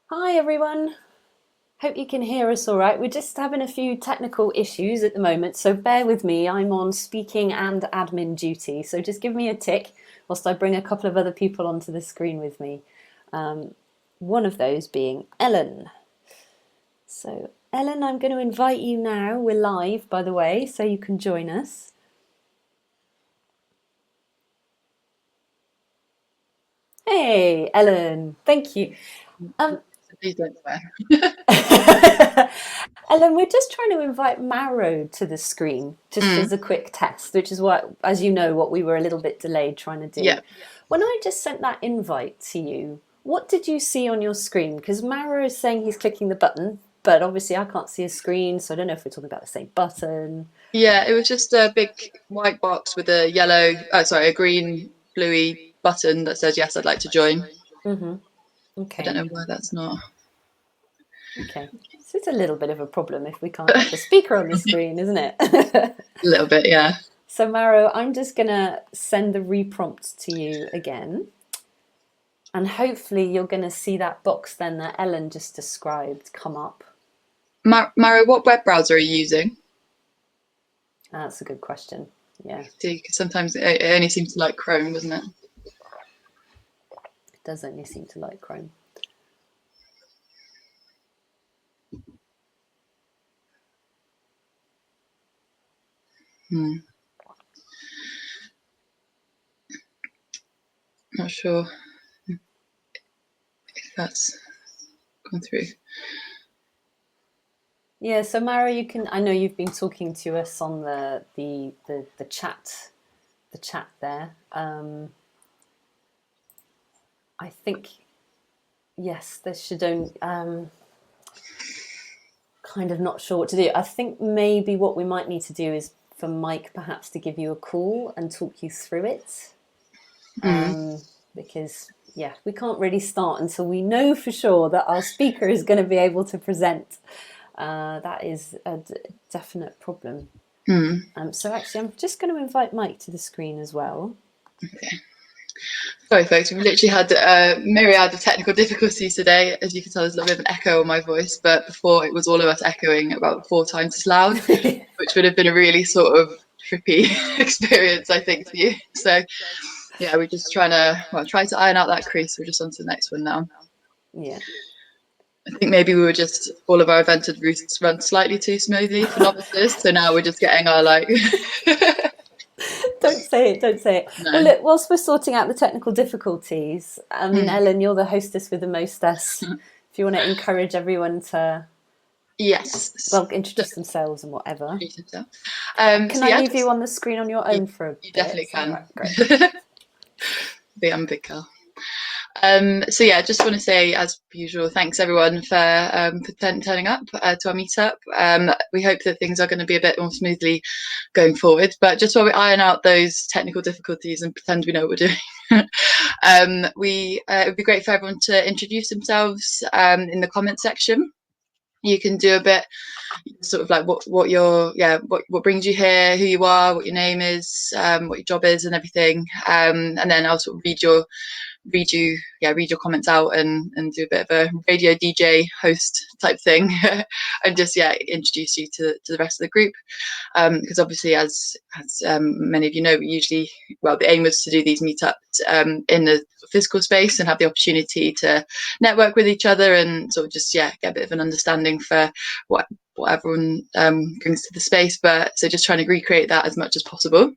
Hi everyone. Hope you can hear us all right. We're just having a few technical issues at the moment, so bear with me. I'm on speaking and admin duty, so just give me a tick whilst I bring a couple of other people onto the screen with me. One of those being Ellen. So, Ellen, I'm going to invite you now. We're live, by the way, so you can join us. Hey, Ellen, thank you. Um, Please don't swear. Ellen, we're just trying to invite Mauro to the screen, just Mm, as a quick test, which is what, as you know, what we were a little bit delayed trying to do. yeah. When I just sent that invite to you, what did you see on your screen? Because Mauro is saying he's clicking the button, but obviously I can't see his screen, so I don't know if we're talking about the same button. Yeah, it was just a big white box with a yellow, a green, bluey button that says, yes, I'd like to join. Mm-hmm. I don't Okay, know why that's not. okay. So it's a little bit of a problem if we can't get the speaker on the screen, isn't it? A little bit, yeah. So Mauro, I'm just gonna send the reprompt to you again. And hopefully you're going to see that box then that Ellen just described come up. Maro, what web browser are you using? That's a good question. Yeah, See, 'cause sometimes it only seems to like Chrome, doesn't it? it does only seem to like Chrome. Hmm. Not sure if that's gone through. Yeah, so Mara, you can. I know you've been talking to us on the chat there. I think yes, there should only. Kind of not sure what to do. I think maybe what we might need to do is for Mike perhaps to give you a call and talk you through it. Mm. Because yeah, we can't really start until we know for sure that our speaker is going to be able to present. That is a definite problem. Mm. So actually, I'm just going to invite Mike to the screen as well. Okay. Sorry, folks. We've literally had a myriad of technical difficulties today. As you can tell, there's a little bit of an echo on my voice, but before it was all of us echoing about 4 times as loud, which would have been a really sort of trippy experience, I think, for you. So, yeah, we're just try to iron out that crease. We're just on to the next one now. Yeah. I think maybe we were just, all of our evented routes run slightly too smoothly for novices. So now we're just getting our like, Don't say it, don't say it. Well, no. look, whilst we're sorting out the technical difficulties, I mean, Mm. Ellen, you're the hostess with the mostess. If you want to encourage everyone to, Yes. well, introduce themselves and whatever. Can So I yeah, leave you just, on the screen on your own for a you bit? definitely Is that all can. right? Great. The big girl. So yeah, just want to say, as usual, thanks everyone for turning up to our meetup. We hope that things are going to be a bit more smoothly going forward. But just while we iron out those technical difficulties and pretend we know what we're doing, it would be great for everyone to introduce themselves in the comment section. You can do a bit sort of like what brings you here, who you are, what your name is, what your job is, and everything. And then I'll sort of read your comments out and do a bit of a radio DJ host type thing, and just introduce you to the rest of the group. Because obviously, as many of you know, we usually, the aim was to do these meetups in the physical space and have the opportunity to network with each other and sort of just get a bit of an understanding for what everyone brings to the space. But so just trying to recreate that as much as possible.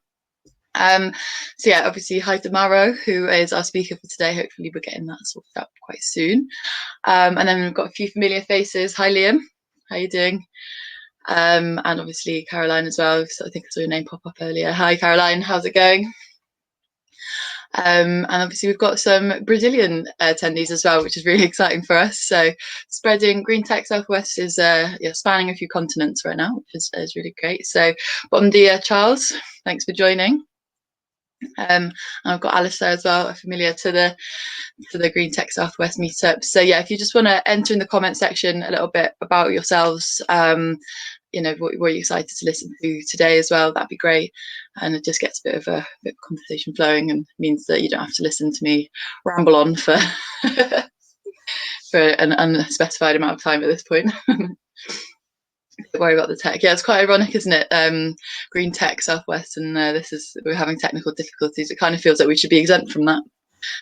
Obviously, hi to Mauro, who is our speaker for today. Hopefully, we're getting that sorted out quite soon. And then we've got a few familiar faces. Hi, Liam. How you doing? And obviously Caroline as well. So I think I saw your name pop up earlier. Hi, Caroline. How's it going? And obviously we've got some Brazilian attendees as well, which is really exciting for us. So spreading Green Tech Southwest is spanning a few continents right now, which is really great. So bom dia, Charles. Thanks for joining. And I've got Alistair as well, familiar to the Green Tech Southwest meetup. So yeah, if you just want to enter in the comment section a little bit about yourselves, what you're excited to listen to today as well, that'd be great. And it just gets a bit of conversation flowing and means that you don't have to listen to me ramble on for for an unspecified amount of time at this point. Don't worry about the tech. Yeah, it's quite ironic, isn't it? Green Tech Southwest, and we're having technical difficulties. It kind of feels like we should be exempt from that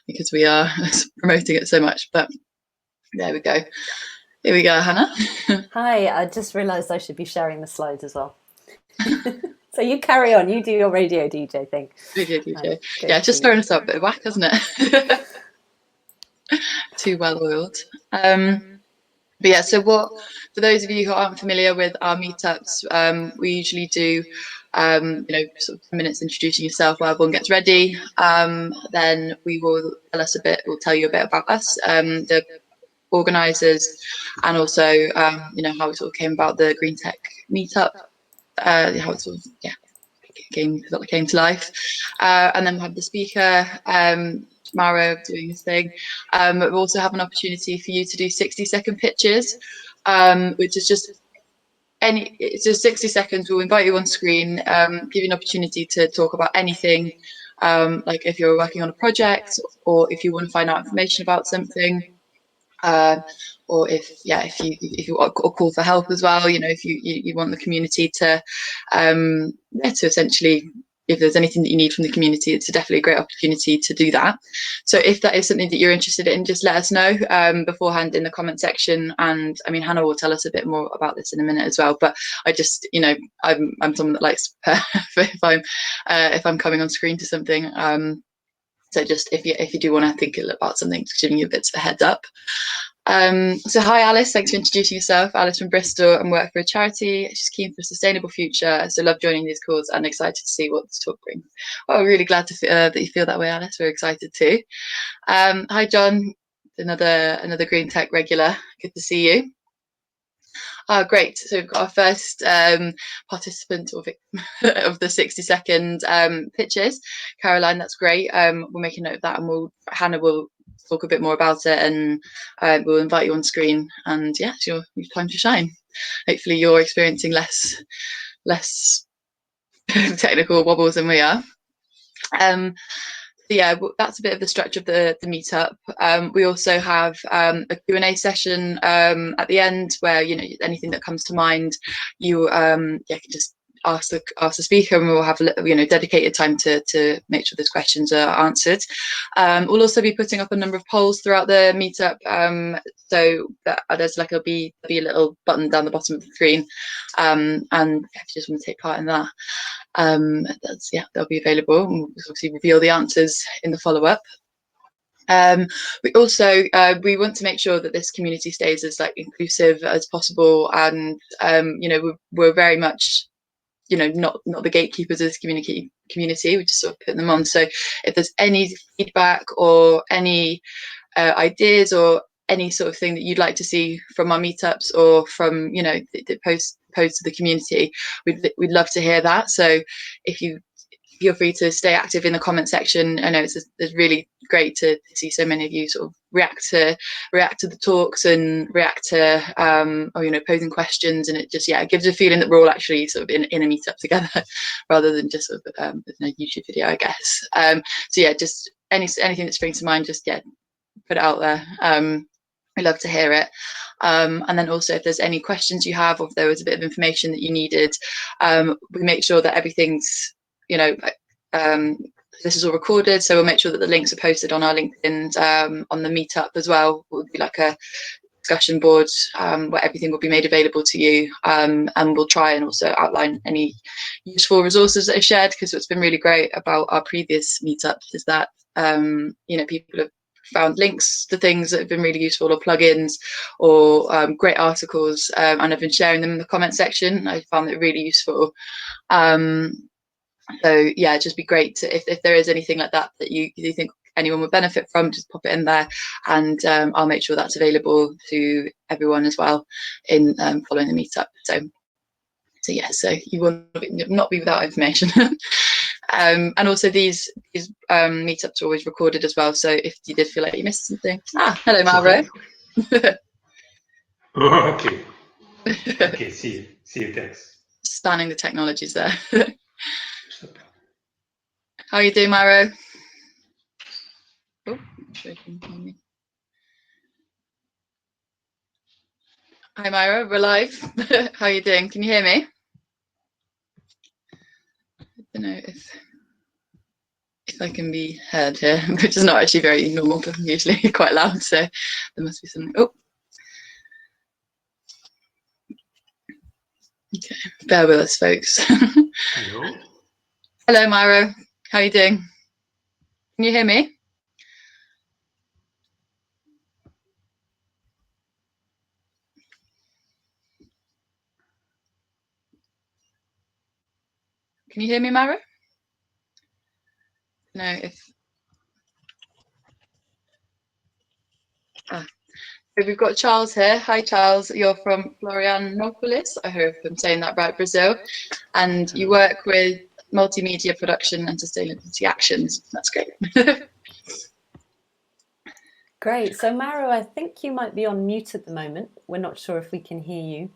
because we are promoting it so much. But there we go. Here we go, Hannah. Hi, I just realised I should be sharing the slides as well. So you carry on, you do your radio DJ thing. Radio DJ. Yeah, it's just throwing us up a bit of whack, hasn't it? Too well oiled. But yeah, so for those of you who aren't familiar with our meetups, we usually do, sort of 10 minutes introducing yourself while everyone gets ready. Then we'll tell you a bit about us, the organisers, and also, how it sort of came about the Green Tech meetup, how it sort of, came to life. And then we'll have the speaker, Mauro, doing his thing. We'll also have an opportunity for you to do 60-second pitches, which is just it's just 60 seconds. We'll invite you on screen, give you an opportunity to talk about anything, like if you're working on a project or if you want to find out information about something. Or if you call for help as well, if you want the community to essentially, if there's anything that you need from the community, it's definitely a great opportunity to do that. So if that is something that you're interested in, just let us know beforehand in the comment section. And I mean, Hannah will tell us a bit more about this in a minute as well. But I just, I'm someone that likes to prepare if I'm coming on screen to something. So just if you do want to think about something, just giving you a bit of a heads up. So hi Alice, thanks for introducing yourself. Alice from Bristol and work for a charity. She's keen for a sustainable future, so love joining these calls and excited to see what this talk brings. Well, we're really glad that you feel that way, Alice. We're excited too. Hi John, another Green Tech regular. Good to see you. Oh, great. So we've got our first participant or victim of the 60-second pitches. Caroline, that's great. We'll make a note of that, and Hannah will talk a bit more about it, and we'll invite you on screen. And yeah, it's your time to shine. Hopefully you're experiencing less technical wobbles than we are. Yeah, that's a bit of the structure of the meetup. We also have a Q&A session at the end where, anything that comes to mind, you can just ask the speaker, and we'll have dedicated time to make sure those questions are answered. We'll also be putting up a number of polls throughout the meetup, so that there'll be a little button down the bottom of the screen, and if you just want to take part in that, they'll be available, and we'll obviously reveal the answers in the follow-up. We also want to make sure that this community stays as inclusive as possible, and we're very much not the gatekeepers of this community. We just sort of put them on. So if there's any feedback or any ideas or any sort of thing that you'd like to see from our meetups or from the post to the community, we'd love to hear that. So if you feel free to stay active in the comment section. I know it's really great to see so many of you sort of react to the talks and react to posing questions, and it just it gives a feeling that we're all actually sort of in a meetup together rather than just sort of a YouTube video, I guess. So yeah, just anything that springs to mind, just put it out there. We love to hear it. And then also, if there's any questions you have, or if there was a bit of information that you needed, we make sure that everything's this is all recorded, so we'll make sure that the links are posted on our LinkedIn, on the meetup as well. It will be like a discussion board where everything will be made available to you, and we'll try and also outline any useful resources that are shared, because what's been really great about our previous meetups is that people have found links to things that have been really useful, or plugins, or great articles, and I've been sharing them in the comment section. I found it really useful. So yeah, it'd just be great to, if there is anything like that you think anyone would benefit from, just pop it in there, and I'll make sure that's available to everyone as well in following the meetup. So yeah, so you will not be without information. And also these meetups are always recorded as well, so if you did feel like you missed something. Hello Mauro. Okay. Okay, see you, thanks. Spanning the technologies there. How are you doing, Mauro? Oh, I'm sure you can hear me. Hi Myra, we're live. How are you doing? Can you hear me? I don't know if I can be heard here, which is not actually very normal, but I'm usually quite loud, so there must be something. Oh, okay. Bear with us, folks. Hello. Hello Myra, how are you doing? Can you hear me? Can you hear me, Myra? No, if so we've got Charles here. Hi Charles, you're from Florianopolis. I hope I'm saying that right, Brazil. And you work with multimedia production and sustainability actions. That's great. Great. So Mauro, I think you might be on mute at the moment. We're not sure if we can hear you.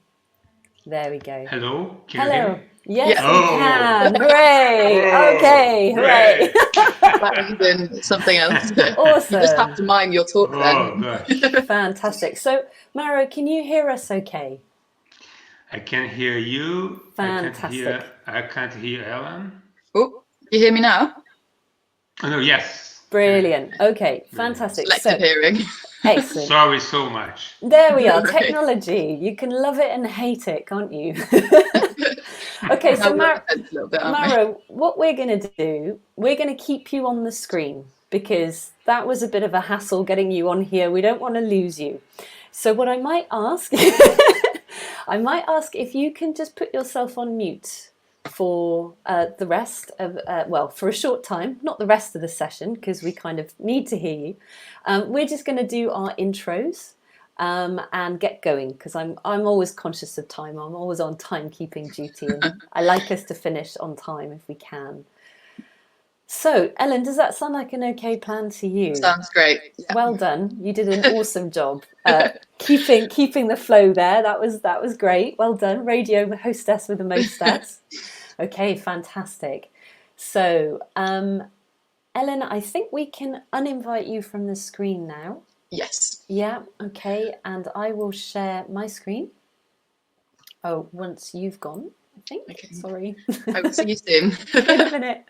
There we go. Hello. Can you hear Hello. me? Yes, Yeah. we Oh. can. Hooray. Oh, Okay. Hooray. great. That would have been something else. You just have Awesome. to mime your talk Oh then. gosh. Fantastic. So Mauro, can you hear us okay? I can hear you. Fantastic. I can't hear Ellen. Oh, you hear me now? Oh no, yes. Brilliant. Okay, Brilliant. fantastic. Selective So, hearing. excellent. Sorry so much. There we are. Right. Technology. You can love it and hate it, can't you? Okay, Now so we're on the fence a little bit, aren't we? Mauro, what we're going to do, we're going to keep you on the screen because that was a bit of a hassle getting you on here. We don't want to lose you. So what I might ask, I might ask if you can just put yourself on mute for the rest of, well, for a short time, not the rest of the session because we kind of need to hear you. We're just going to do our intros. And get going because I'm always conscious of time. I'm always on timekeeping duty, and I like us to finish on time if we can. So, Ellen, does that sound like an okay plan to you? Sounds great. Yeah. Well done. You did an awesome job keeping the flow there. That was great. Well done, radio hostess with the most stats. Okay, fantastic. So, Ellen, I think we can uninvite you from the screen now. Yes. Yeah, okay, and I will share my screen. Oh, once you've gone, I think. Okay. Sorry. I will see you soon. In a minute.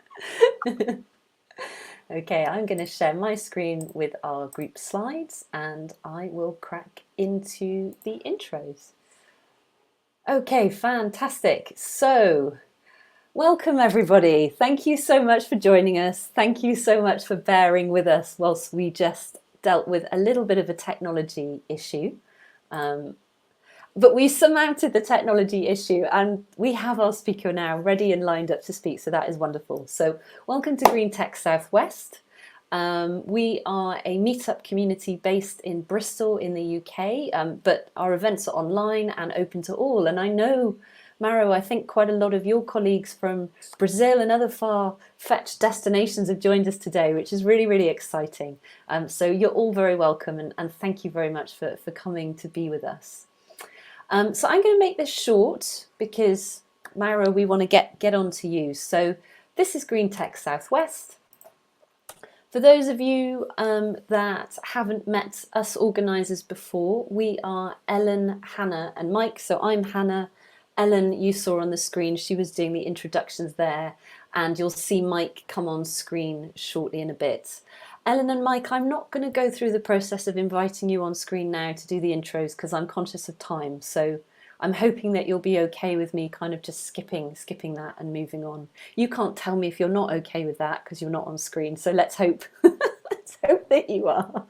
Okay, I'm going to share my screen with our group slides and I will crack into the intros. Okay, fantastic. So, welcome everybody. Thank you so much for joining us. Thank you so much for bearing with us whilst we just dealt with a little bit of a technology issue. But we surmounted the technology issue and we have our speaker now ready and lined up to speak, so that is wonderful. So welcome to Green Tech Southwest. We are a meetup community based in Bristol in the UK, but our events are online and open to all. And I know, Mauro, I think quite a lot of your colleagues from Brazil and other far-fetched destinations have joined us today, which is really, really exciting. So you're all very welcome and thank you very much for coming to be with us. So I'm going to make this short because, Mauro, we want to get on to you. So this is Green Tech Southwest. For those of you that haven't met us organisers before, we are Ellen, Hannah and Mike. So I'm Hannah. Ellen, you saw on the screen, she was doing the introductions there, and you'll see Mike come on screen shortly in a bit. Ellen and Mike, I'm not going to go through the process of inviting you on screen now to do the intros because I'm conscious of time. So I'm hoping that you'll be okay with me kind of just skipping that and moving on. You can't tell me if you're not okay with that because you're not on screen. So let's hope, let's hope that you are.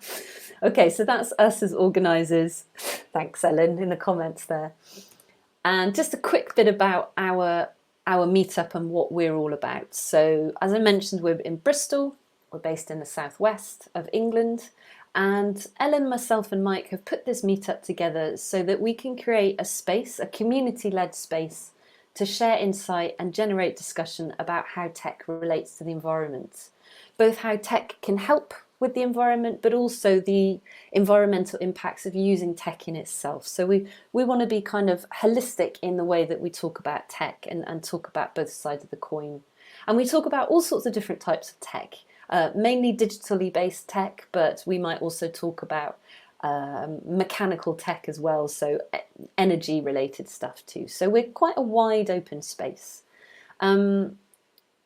Okay, so that's us as organisers. Thanks, Ellen, in the comments there. And just a quick bit about our meetup and what we're all about. So as I mentioned, we're in Bristol. We're based in the southwest of England, and Ellen, myself and Mike have put this meetup together so that we can create a space, a community-led space, to share insight and generate discussion about how tech relates to the environment. Both how tech can help with the environment, but also the environmental impacts of using tech in itself. So we want to be kind of holistic in the way that we talk about tech and talk about both sides of the coin. And we talk about all sorts of different types of tech. Mainly digitally based tech, but we might also talk about mechanical tech as well, so energy related stuff too. So we're quite a wide open space.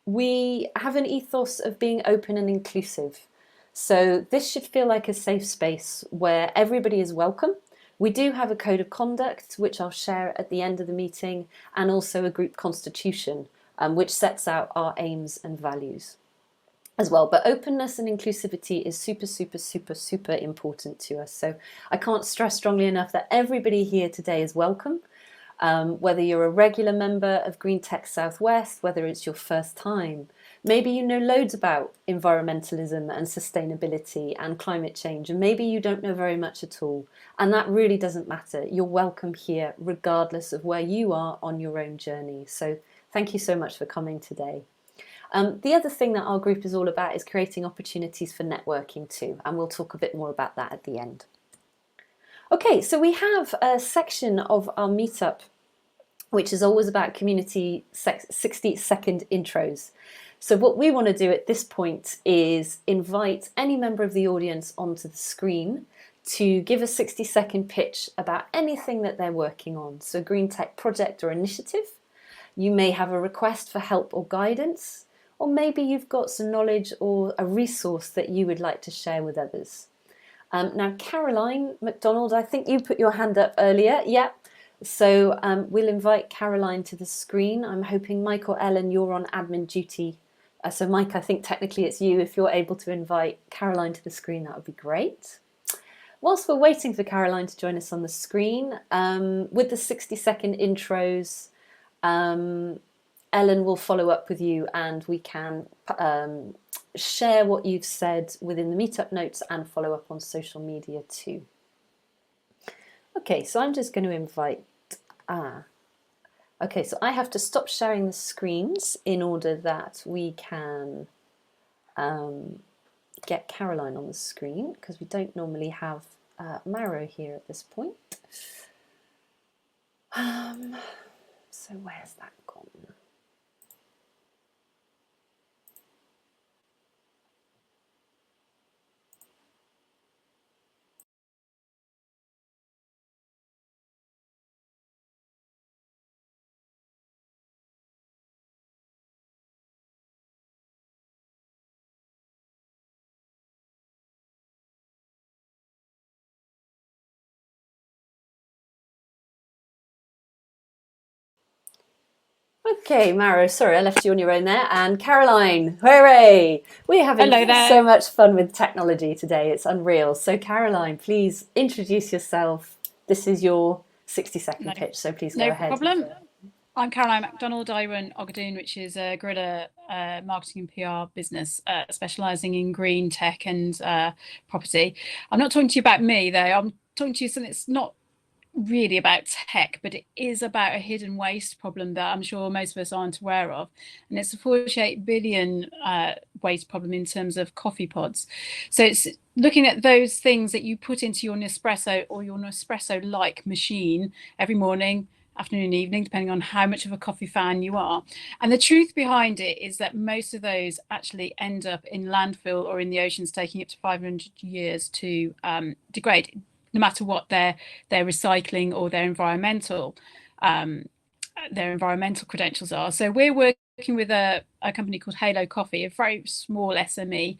We have an ethos of being open and inclusive. So this should feel like a safe space where everybody is welcome. We do have a code of conduct, which I'll share at the end of the meeting, and also a group constitution, which sets out our aims and values as well. But openness and inclusivity is super, super, super, super important to us. So I can't stress strongly enough that everybody here today is welcome. Whether you're a regular member of Green Tech Southwest, whether it's your first time, maybe you know loads about environmentalism and sustainability and climate change, and maybe you don't know very much at all. And that really doesn't matter. You're welcome here regardless of where you are on your own journey. So thank you so much for coming today. The other thing that our group is all about is creating opportunities for networking too, and we'll talk a bit more about that at the end. Okay, so we have a section of our meetup which is always about community 60-second intros. So what we want to do at this point is invite any member of the audience onto the screen to give a 60-second pitch about anything that they're working on. So green tech project or initiative. You may have a request for help or guidance, or maybe you've got some knowledge or a resource that you would like to share with others. Now, Caroline McDonald, I think you put your hand up earlier. Yeah. So we'll invite Caroline to the screen. I'm hoping Mike or Ellen, you're on admin duty. So Mike, I think technically it's you. If you're able to invite Caroline to the screen, that would be great. Whilst we're waiting for Caroline to join us on the screen, with the 60-second intros, Ellen will follow up with you and we can share what you've said within the meetup notes and follow up on social media too. Okay, so I'm just going to invite, okay, so I have to stop sharing the screens in order that we can get Caroline on the screen, because we don't normally have Mauro here at this point. So where's that gone? Okay, Mauro, sorry, I left you on your own there. And Caroline, hooray! We're having so much fun with technology today. It's unreal. So Caroline, please introduce yourself. This is your 60-second pitch, so please go ahead. No problem. I'm Caroline McDonald. I run Ogadoon, which is a guerrilla marketing and PR business specialising in green tech and property. I'm not talking to you about me, though. I'm talking to you something that's not really about tech, but it is about a hidden waste problem that I'm sure most of us aren't aware of, and it's a 48 billion waste problem in terms of coffee pods. So it's looking at those things that you put into your Nespresso or your Nespresso-like machine every morning, afternoon, evening, depending on how much of a coffee fan you are. And the truth behind it is that most of those actually end up in landfill or in the oceans, taking up to 500 years to degrade, no matter what their recycling or their environmental credentials are. So we're working with a company called Halo Coffee, a very small SME,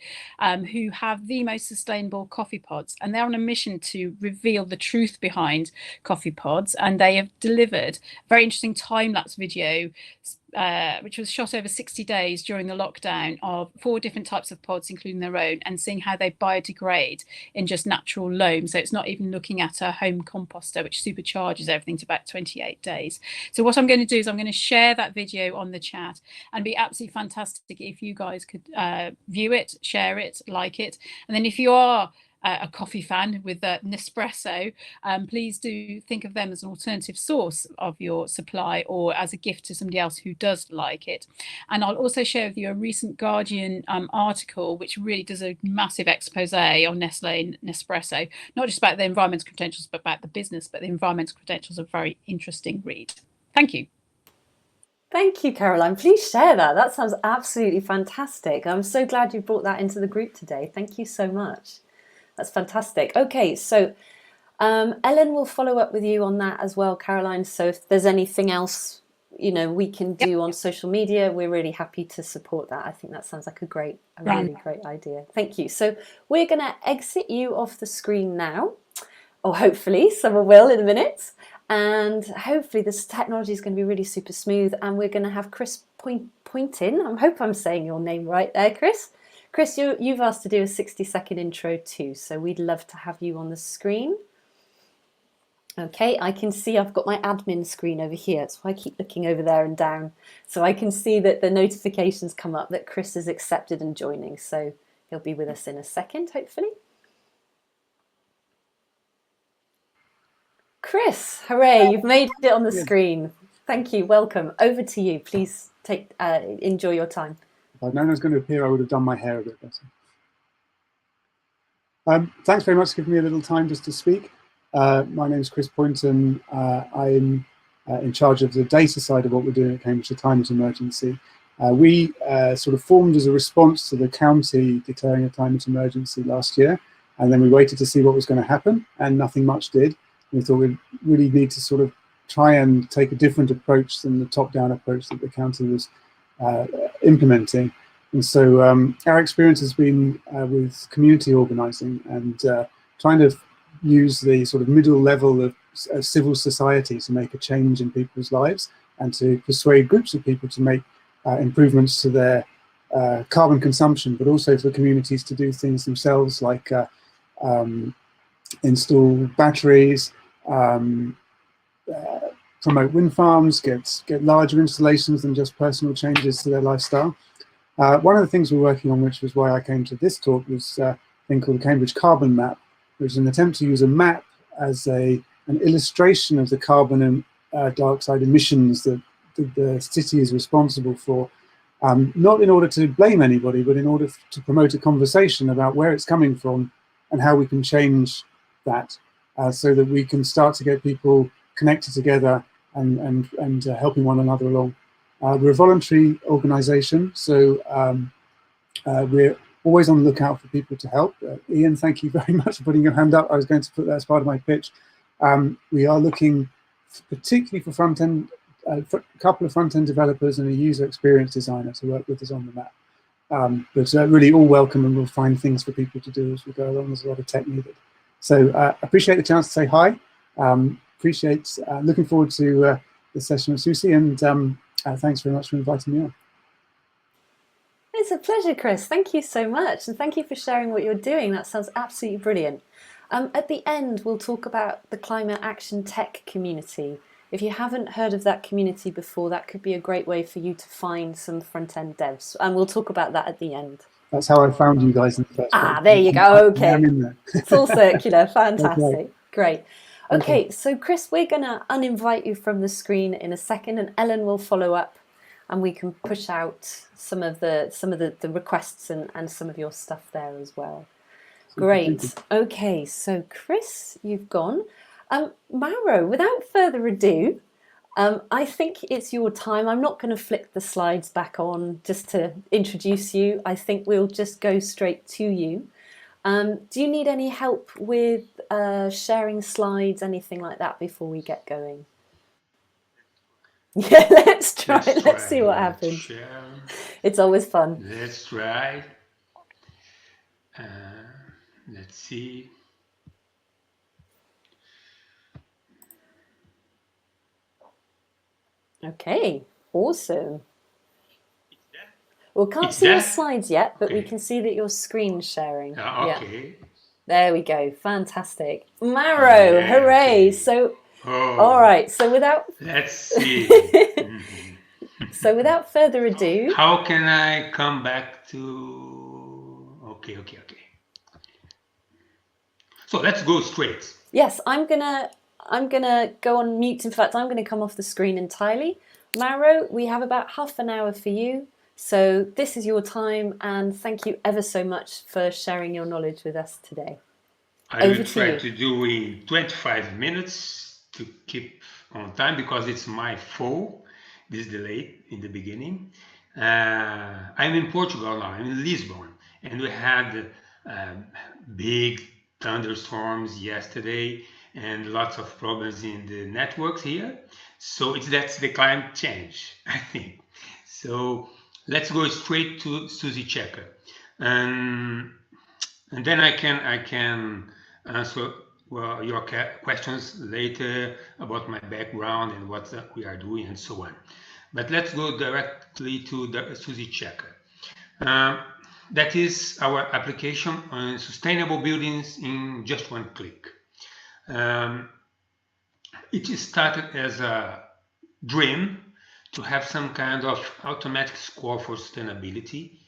who have the most sustainable coffee pods, and they're on a mission to reveal the truth behind coffee pods. And they have delivered a very interesting time-lapse video which was shot over 60 days during the lockdown, of 4 different types of pods, including their own, and seeing how they biodegrade in just natural loam. So it's not even looking at a home composter, which supercharges everything to about 28 days. So what I'm going to do is I'm going to share that video on the chat, and be absolutely fantastic if you guys could view it, share it, like it. And then if you are a coffee fan with Nespresso, please do think of them as an alternative source of your supply, or as a gift to somebody else who does like it. And I'll also share with you a recent Guardian article which really does a massive expose on Nestle and Nespresso, not just about the environmental credentials but about the business, but the environmental credentials are a very interesting read. Thank you. Thank you, Caroline. Please share that. That sounds absolutely fantastic. I'm so glad you brought that into the group today. Thank you so much. That's fantastic. Okay, so Ellen will follow up with you on that as well, Caroline. So if there's anything else, you know, we can do on social media, we're really happy to support that. I think that sounds like a really great idea. Thank you. So we're going to exit you off the screen now, or hopefully someone will in a minute. And hopefully this technology is going to be really super smooth, and we're going to have Chris point in. I hope I'm saying your name right there, Chris. Chris, you've asked to do a 60-second intro too, so we'd love to have you on the screen. Okay, I can see I've got my admin screen over here, so I keep looking over there and down. So I can see that the notifications come up that Chris is accepted and joining, so he'll be with us in a second, hopefully. Chris, hooray, you've made it on the screen. Thank you, welcome. Over to you, please enjoy your time. If I'd known I was going to appear, I would have done my hair a bit better. Thanks very much for giving me a little time just to speak. My name is Chris Poynton. I'm in charge of the data side of what we're doing at Cambridgeshire Climate Emergency. We sort of formed as a response to the county declaring a climate emergency last year, and then we waited to see what was going to happen, and nothing much did. We thought we really need to sort of try and take a different approach than the top-down approach that the county was implementing. And so our experience has been with community organising and trying to use the sort of middle level of civil society to make a change in people's lives and to persuade groups of people to make improvements to their carbon consumption, but also for communities to do things themselves like install batteries, promote wind farms, get larger installations than just personal changes to their lifestyle. One of the things we're working on, which was why I came to this talk, was a thing called the Cambridge Carbon Map, which is an attempt to use a map as an illustration of the carbon and dioxide emissions that the city is responsible for, not in order to blame anybody, but in order to promote a conversation about where it's coming from and how we can change that, so that we can start to get people connected together and helping one another along. We're a voluntary organisation, so we're always on the lookout for people to help. Ian, thank you very much for putting your hand up. I was going to put that as part of my pitch. We are looking particularly for front-end, a couple of front-end developers and a user experience designer to work with us on the map. But really all welcome, and we'll find things for people to do as we go along. There's a lot of tech needed. So appreciate the chance to say hi. Looking forward to the session with SuSy, and thanks very much for inviting me on. It's a pleasure, Chris. Thank you so much. And thank you for sharing what you're doing. That sounds absolutely brilliant. At the end, we'll talk about the Climate Action Tech community. If you haven't heard of that community before, that could be a great way for you to find some front-end devs. And we'll talk about that at the end. That's how I found you guys in the first place. Ah, there you go. Okay. I'm in there. It's all circular. Fantastic. Okay. Great. Okay, so Chris, we're going to uninvite you from the screen in a second, and Ellen will follow up, and we can push out some of the requests and some of your stuff there as well. Great. Okay, so Chris, you've gone. Mauro, without further ado, I think it's your time. I'm not going to flick the slides back on just to introduce you. I think we'll just go straight to you. Do you need any help with sharing slides, anything like that before we get going? Yeah, let's try. Let's see what happens. Share. It's always fun. Let's try. Let's see. Okay, awesome. We can't see your slides yet, but we can see that you're screen sharing. Okay. Yeah. There we go. Fantastic. Mauro, hooray. Okay. So, all right. So without... Let's see. So without further ado... How can I come back to... Okay. So let's go straight. Yes, I'm gonna go on mute. In fact, I'm gonna come off the screen entirely. Mauro, we have about half an hour for you. So this is your time, and thank you ever so much for sharing your knowledge with us today. I will try to do in 25 minutes to keep on time, because it's my fault, this delay in the beginning. I'm in Portugal now, I'm in Lisbon, and we had big thunderstorms yesterday and lots of problems in the networks here. So that's the climate change, I think. So let's go straight to SuSy Checker, and then I can answer your questions later about my background and what we are doing and so on. But let's go directly to the SuSy Checker. That is our application on sustainable buildings in just one click. It started as a dream to have some kind of automatic score for sustainability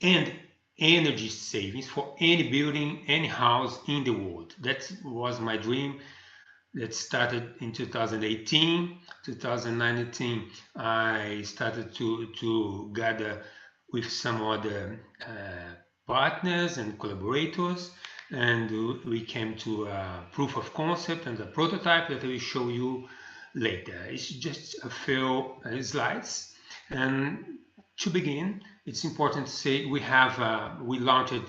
and energy savings for any building, any house in the world. That was my dream. That started in 2018. 2019, I started to gather with some other partners and collaborators, and we came to a proof of concept and a prototype that I will show you later. It's just a few slides, and to begin, it's important to say we launched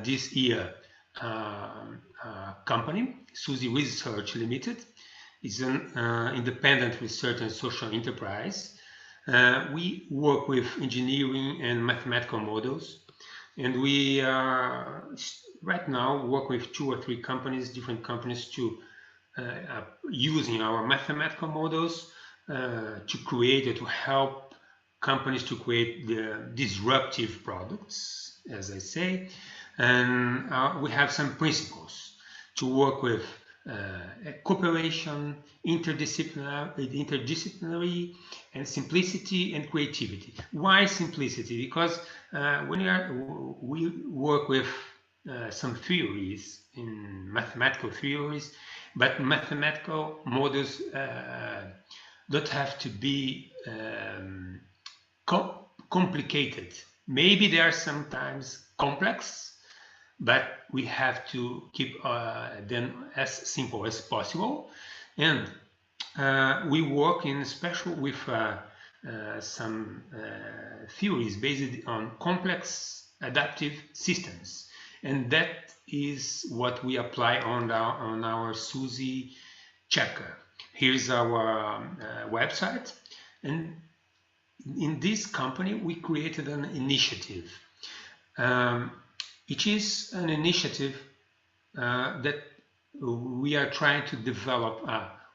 this year company, SuSy Research Limited. It's an independent research and social enterprise. We work with engineering and mathematical models, and we right now work with 2 or 3 companies, different companies, to using our mathematical models to create or to help companies to create the disruptive products, as I say. And we have some principles to work with cooperation, interdisciplinary, and simplicity and creativity. Why simplicity? Because we work with some theories, in mathematical theories, but mathematical models don't have to be complicated. Maybe they are sometimes complex, but we have to keep them as simple as possible. And we work in special with some theories based on complex adaptive systems, and that is what we apply on our SuSy Checker. Here's our website, and in this company we created an initiative. It is an initiative that we are trying to develop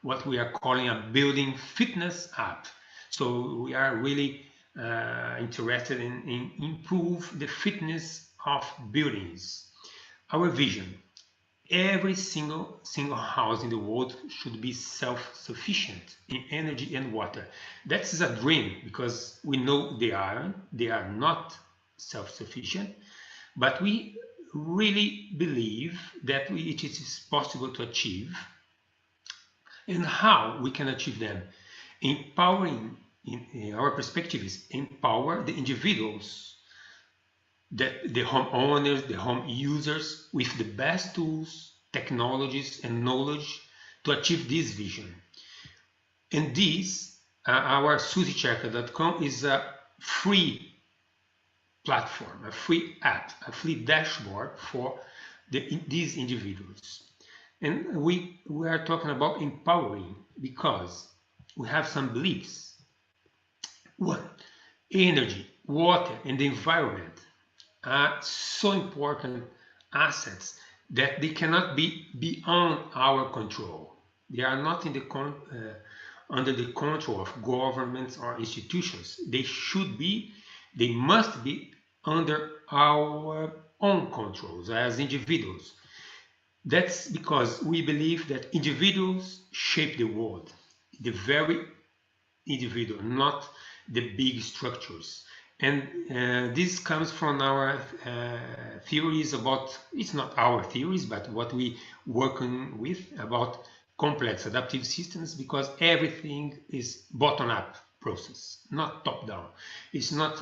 what we are calling a building fitness app. So we are really interested in improve the fitness of buildings. Our vision: every single house in the world should be self-sufficient in energy and water. That's a dream, because we know they are not self-sufficient, but we really believe that it is possible to achieve. And how we can achieve them? Empowering, in our perspective, is empower the individuals, that the homeowners, the home users, with the best tools, technologies, and knowledge to achieve this vision. And this, our SuSyChecker.com is a free platform, a free app, a free dashboard for these individuals. And we are talking about empowering because we have some beliefs. 1, energy, water, and the environment are so important assets that they cannot be beyond our control. They are not in the under the control of governments or institutions. They must be under our own controls as individuals. That's because we believe that individuals shape the world, the very individual, not the big structures. And this comes from our theories about, it's not our theories, but what we working with about complex adaptive systems, because everything is bottom-up process, not top-down. It's not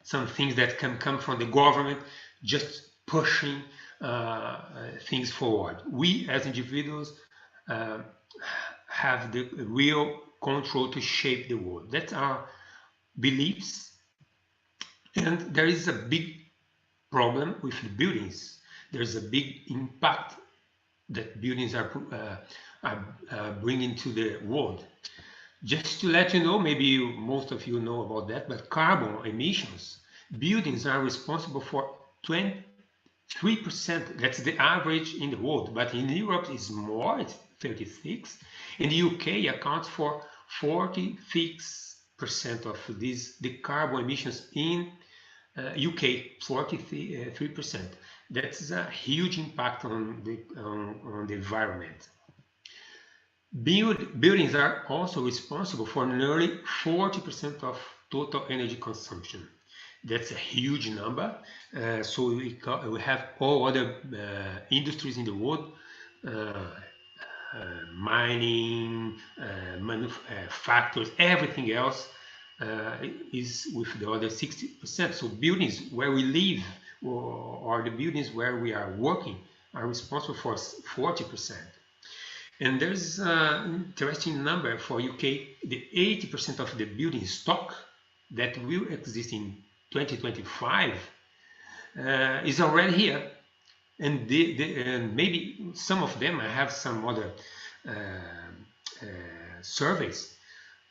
some things that can come from the government just pushing things forward. We as individuals have the real control to shape the world. That's our beliefs. And there is a big problem with the buildings, there's a big impact that buildings are bringing to the world. Just to let you know, maybe most of you know about that, but carbon emissions, buildings are responsible for 23%. That's the average in the world, but in Europe it's more, it's 36. In the UK accounts for 46% of the carbon emissions in UK, 43%. That's a huge impact on the environment. Buildings are also responsible for nearly 40% of total energy consumption. That's a huge number. So we have all other industries in the world, mining, factories, everything else is with the other 60%. So buildings where we live or the buildings where we are working are responsible for 40%. And there's an interesting number for UK, the 80% of the building stock that will exist in 2025 is already here. And, and maybe some of them, I have some other surveys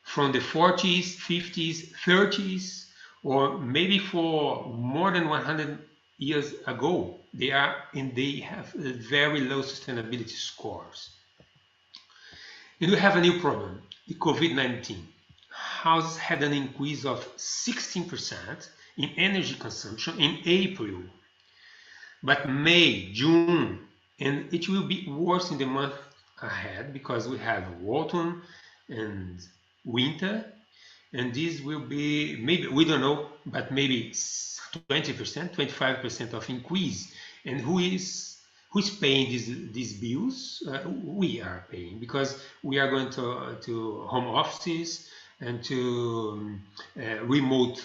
from the 40s, 50s, 30s, or maybe for more than 100 years ago. They have very low sustainability scores. And we have a new problem, the COVID-19. Houses had an increase of 16% in energy consumption in April. But May, June, and it will be worse in the month ahead because we have autumn and winter, and this will be, maybe, we don't know, but maybe 20%, 25% of increase. And who's paying these bills? We are paying, because we are going to home offices and to remote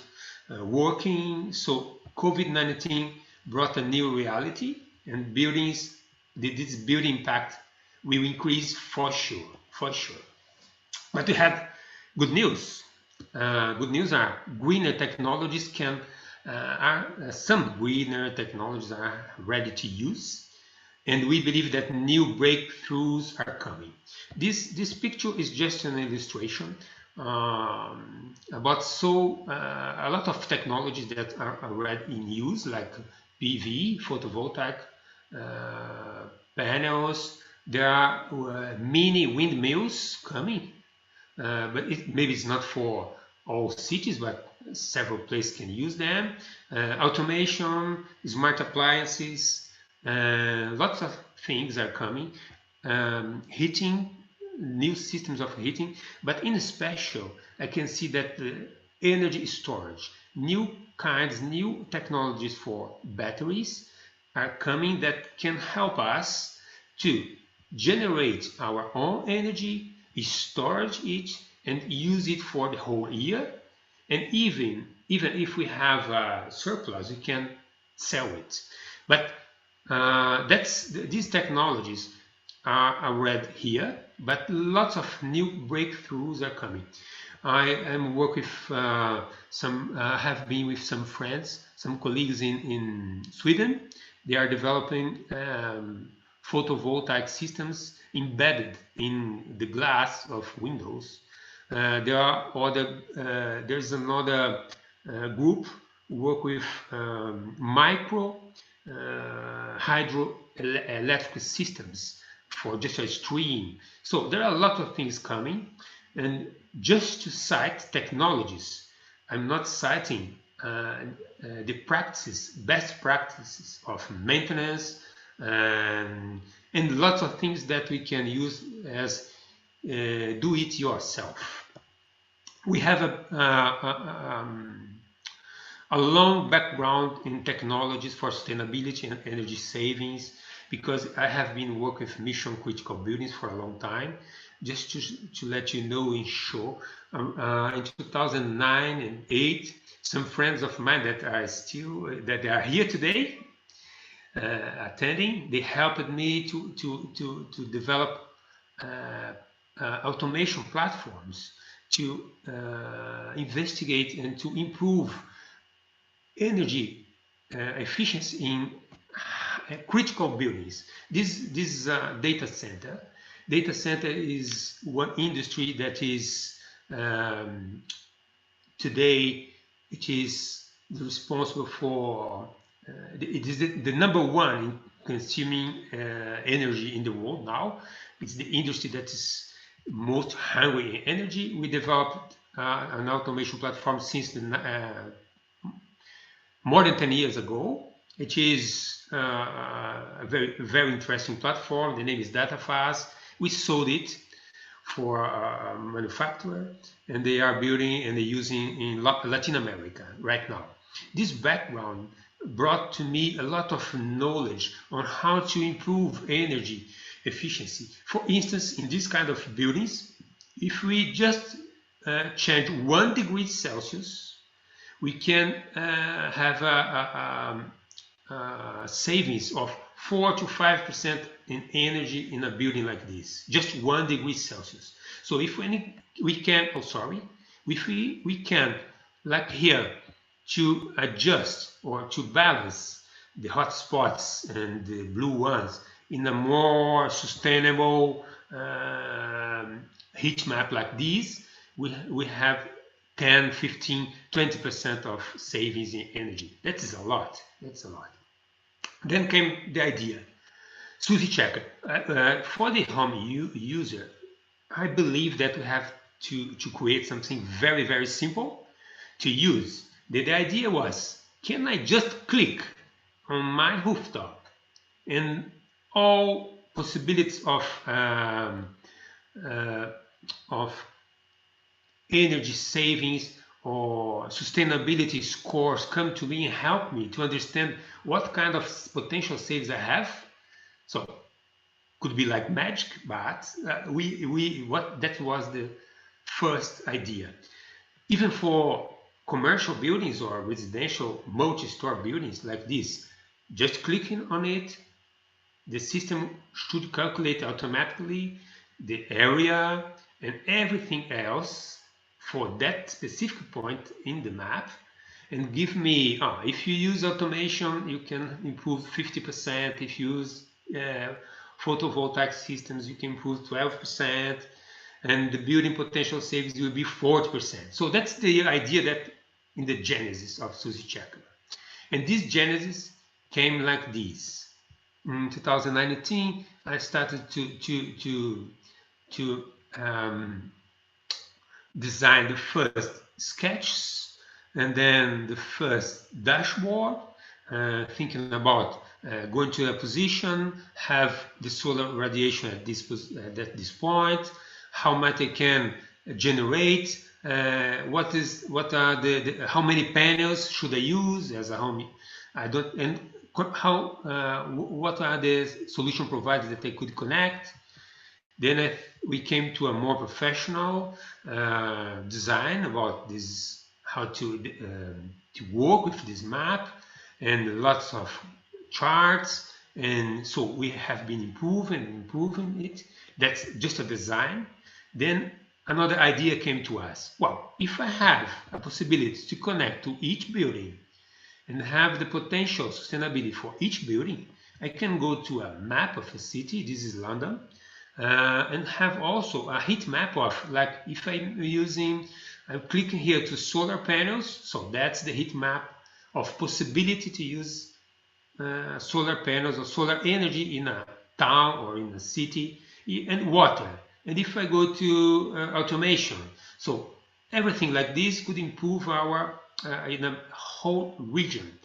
working. So COVID-19 brought a new reality, and buildings, this building impact will increase for sure. But we have good news. Good news are greener technologies some greener technologies are ready to use, and we believe that new breakthroughs are coming. This picture is just an illustration about a lot of technologies that are already in use, like PV, photovoltaic panels. There are mini windmills coming, but maybe it's not for all cities, but several places can use them. Automation, smart appliances, lots of things are coming. Heating, new systems of heating, but in special, I can see that the energy storage, new technologies for batteries are coming that can help us to generate our own energy, storage it, and use it for the whole year. And even if we have a surplus, we can sell it. But these technologies are already here, but lots of new breakthroughs are coming. I am working with have been with some friends, some colleagues in Sweden. They are developing photovoltaic systems embedded in the glass of windows. There's another group who work with micro hydroelectric systems for just a stream. So there are a lot of things coming, and just to cite technologies, I'm not citing the best practices of maintenance and lots of things that we can use as do it yourself. We have a long background in technologies for sustainability and energy savings, because I have been working with mission critical buildings for a long time. Just to let you know in short, in 2009 and 8, some friends of mine that are here today attending, they helped me to develop automation platforms to investigate and to improve energy efficiency in critical buildings. This data center is one industry that is today, it is responsible for it is the number one in consuming energy in the world now. It's the industry that is most hungry in energy. We developed an automation platform since more than 10 years ago. It is a very interesting platform. The name is DataFast. We sold it for a manufacturer, and they are building and they're using in Latin America right now. This background brought to me a lot of knowledge on how to improve energy efficiency. For instance, in this kind of buildings, if we just change 1 degree Celsius, we can have a savings of 4 to 5% in energy in a building like this, just 1 degree Celsius. So if we can, like here, to adjust or to balance the hot spots and the blue ones in a more sustainable heat map like this, we have 10, 15, 20% of savings in energy. That is a lot. That's a lot. Then came the idea. SuSy Checker. For the home user, I believe that we have to create something very, very simple to use. The idea was, can I just click on my rooftop and all possibilities of energy savings or sustainability scores come to me and help me to understand what kind of potential saves I have. So could be like magic, but that was the first idea. Even for commercial buildings or residential multi-store buildings like this, just clicking on it, the system should calculate automatically the area and everything else for that specific point in the map, and give me, if you use automation, you can improve 50%. If you use photovoltaic systems, you can improve 12%, and the building potential savings will be 40%. So that's the idea that in the genesis of SuSy Checker. And this genesis came like this. In 2019, I started to design the first sketches and then the first dashboard, thinking about going to a position, have the solar radiation at this point, how much I can generate, what are how many panels should I use as a home? What are the solution providers that I could connect? Then we came to a more professional design about this, how to work with this map, and lots of charts. And so we have been improving it. That's just a design. Then another idea came to us. Well, if I have a possibility to connect to each building and have the potential sustainability for each building, I can go to a map of a city. This is London. And have also a heat map of, like, if I'm clicking here to solar panels, so that's the heat map of possibility to use solar panels or solar energy in a town or in a city, and water. And if I go to automation, so everything like this could improve our in a whole region.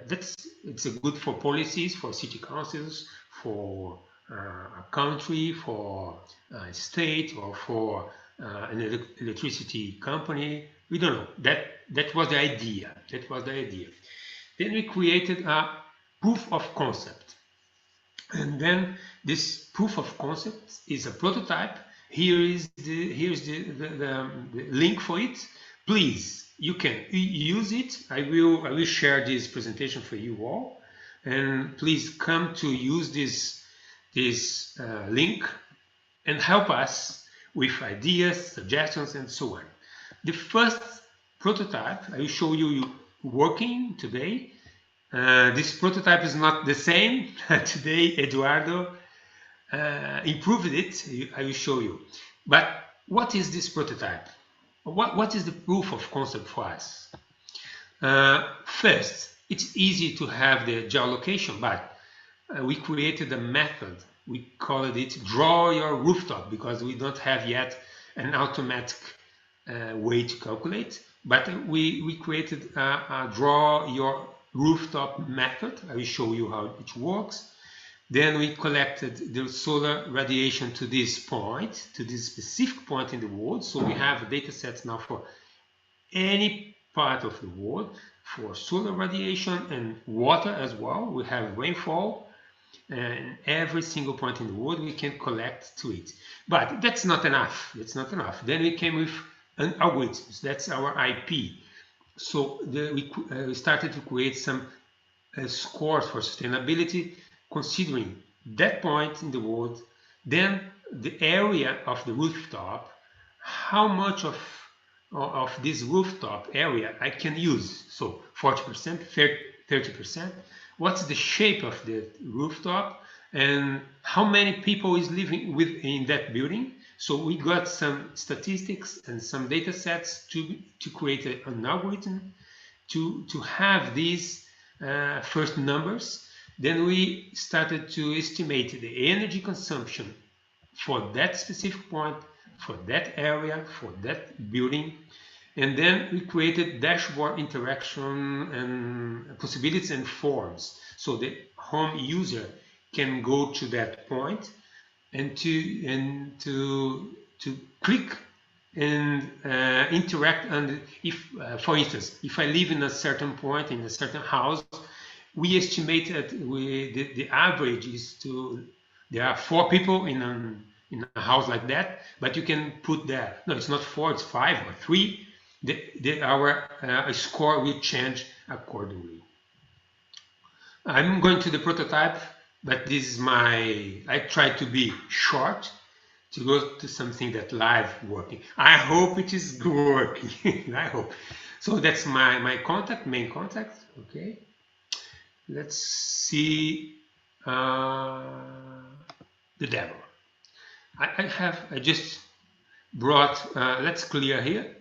It's good for policies, for city councils, for a country, for a state, or for an electricity company. We don't know. That was the idea. Then we created a proof of concept, and then this proof of concept is a prototype. Here's the link for it. Please, you can use it. I will share this presentation for you all, and please come to use this link and help us with ideas, suggestions, and so on. The first prototype I will show you working today This prototype is not the same. Today, Eduardo improved it. I will show you. But what is this prototype? What is the proof of concept for us? First, it's easy to have the geolocation, but we created a method. We called it draw your rooftop because we don't have yet an automatic way to calculate. But we created a draw your rooftop method. I will show you how it works. Then we collected the solar radiation to this point, to this specific point in the world. So we have data sets now for any part of the world, for solar radiation and water as well. We have rainfall, and every single point in the world we can collect to it. But that's not enough. That's not enough. Then we came with an algorithms. That's our IP. So we started to create some scores for sustainability, considering that point in the world, then the area of the rooftop, how much of this rooftop area I can use. So 40%, 30%. What's the shape of the rooftop and how many people is living within that building? So we got some statistics and some data sets to create an algorithm to have these first numbers. Then we started to estimate the energy consumption for that specific point, for that area, for that building. And then we created dashboard interaction and possibilities and forms. So the home user can go to that point and to click and interact. And if, for instance, if I live in a certain point in a certain house, we estimate that the average is there are 4 people in a house like that, but you can put there, no, it's not 4, it's 5 or 3. Our score will change accordingly. I'm going to the prototype, but this is I try to be short to go to something that live working. I hope it is working. I hope. So that's my main contact. Okay. Let's see the demo. I just brought. Let's clear here.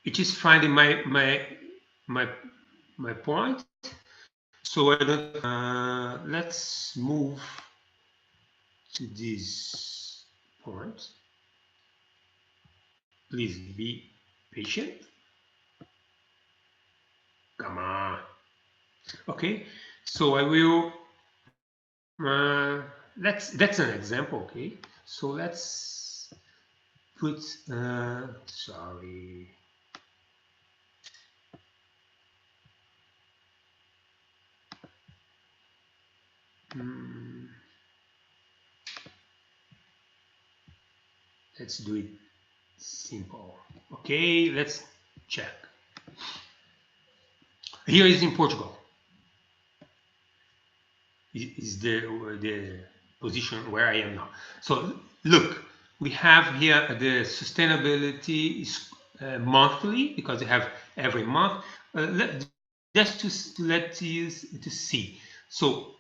It is finding my point. So I don't. Let's move to this point. Please be patient. Come on. Okay. So I will. That's an example. Okay. So let's put. Sorry. Let's do it simple. Okay, let's check. Here is in Portugal. Is the position where I am now. So look, we have here the sustainability is monthly because we have every month. Just to let you to see. So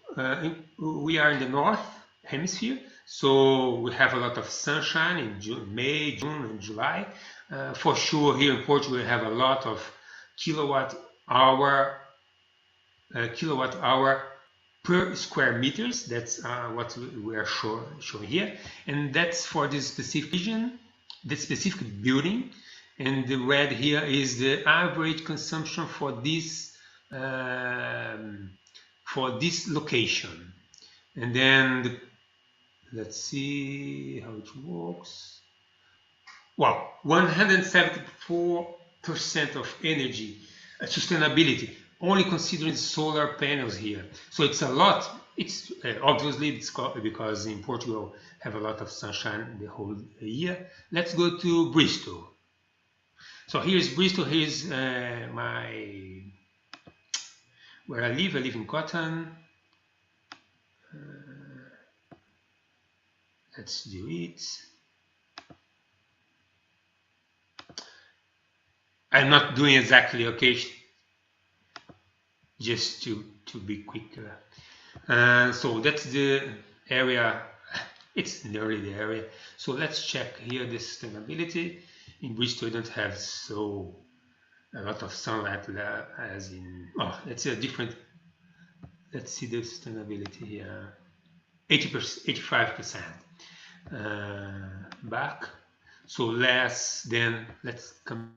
we are in the north hemisphere, so we have a lot of sunshine in May, June, and July. For sure, here in Portugal, we have a lot of kilowatt hour per square meters. That's what we are showing here, and that's for this specific region, the specific building. And the red here is the average consumption for this location. And then let's see how it works. Well, 174% of energy sustainability, only considering solar panels here. So it's a lot. It's obviously it's because in Portugal have a lot of sunshine the whole year. Let's go to Bristol. So here's Bristol. Here's where I live. I live in Cotton. Let's do it. I'm not doing exactly, okay, just to be quicker. So that's the area, it's nearly the area. So let's check here the sustainability. In Bristol, we don't have a lot of sunlight as in, oh, it's a different, let's see the sustainability here, 80%, 85% back. So less than, let's come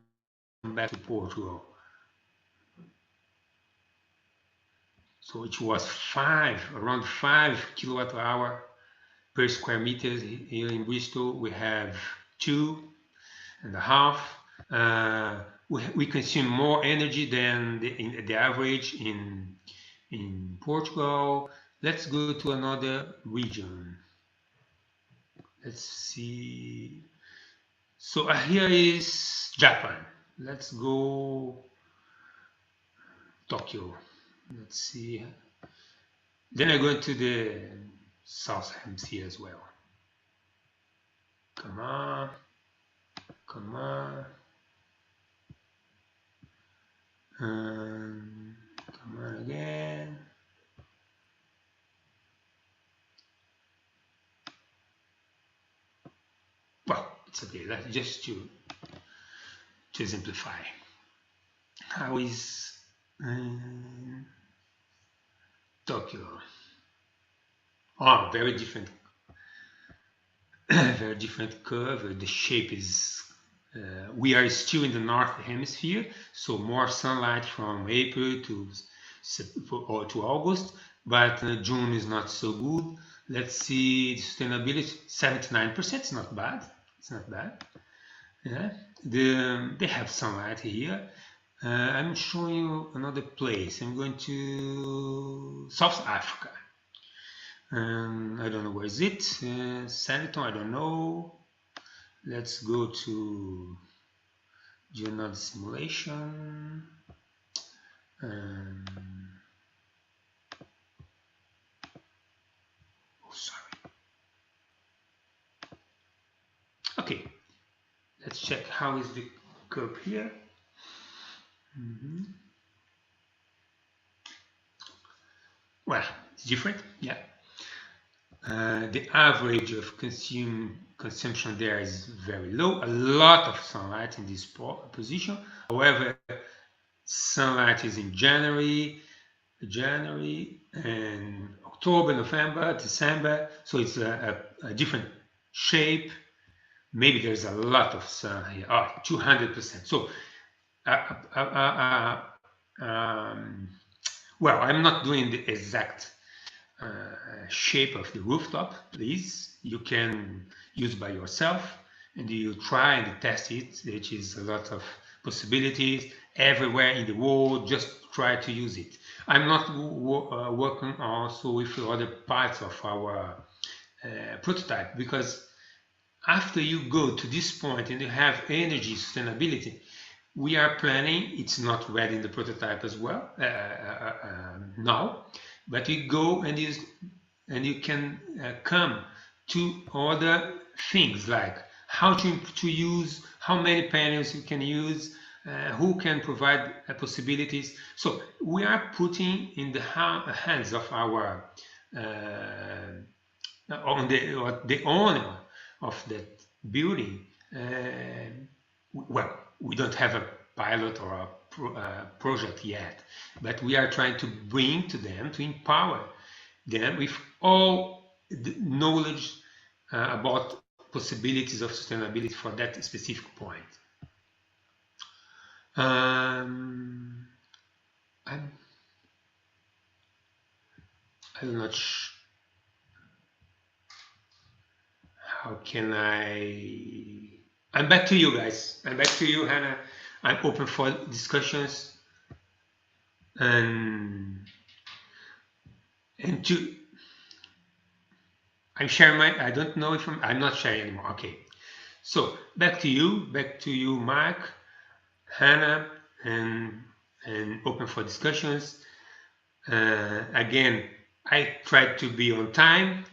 back to Portugal. So it was around 5 kilowatt hour per square meter. Here in Bristol, we have 2.5. We consume more energy than the average in Portugal. Let's go to another region. Let's see. So here is Japan. Let's go Tokyo. Let's see. Then I go to the South Hemisphere as well. Come on. Come on. Come on again. Well, it's okay. Let's just to simplify. How is Tokyo? Oh, very different. Very different curve. The shape is. We are still in the North Hemisphere, so more sunlight from April to August, but June is not so good. Let's see sustainability, 79%. It's not bad. It's not bad. Yeah, they have sunlight here. I'm showing you another place. I'm going to South Africa. I don't know where is it. Sanditon, I don't know. Let's go to journal simulation. Oh, sorry. Okay, let's check how is the curve here. Well, it's different, yeah. The average of consumption there is very low. A lot of sunlight in this position. However, sunlight is in January and October, November, December. So it's a different shape. Maybe there's a lot of sun here. Oh, 200%. So, well, I'm not doing the exact shape of the rooftop. Please, you can use by yourself and you try and test it. There is a lot of possibilities everywhere in the world. Just try to use it. I'm not working also with other parts of our prototype, because after you go to this point and you have energy sustainability, we are planning, it's not ready in the prototype as well now, but you go and you can come to other things like how to use, how many panels you can use, who can provide possibilities. So we are putting in the hands of our on the owner of that building. Well, we don't have a pilot or a project yet, but we are trying to bring to them, to empower them with all the knowledge about possibilities of sustainability for that specific point. I'm not sure. How can I'm back to you guys. I'm back to you, Hannah. I'm open for discussions and I'm sharing I don't know if I'm not sharing anymore. Okay. So back to you, Mark, Hannah, and open for discussions. Again, I tried to be on time.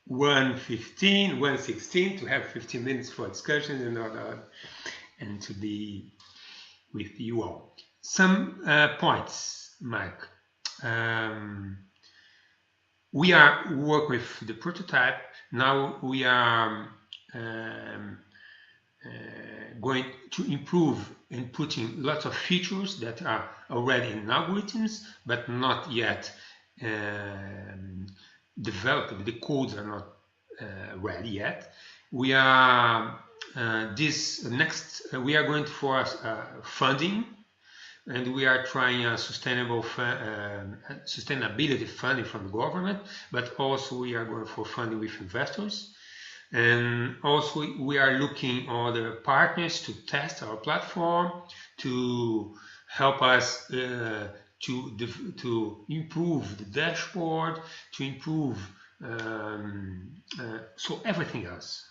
1:15, 1:16 to have 15 minutes for discussion and to be with you all. Some points, Mike. We are work with the prototype. Now we are going to improve and putting lots of features that are already in algorithms, but not yet developed. The codes are not ready yet. We are we are going for funding, and we are trying a sustainability funding from the government, but also we are going for funding with investors. And also we are looking other partners to test our platform, to help us to improve the dashboard, to improve so everything else.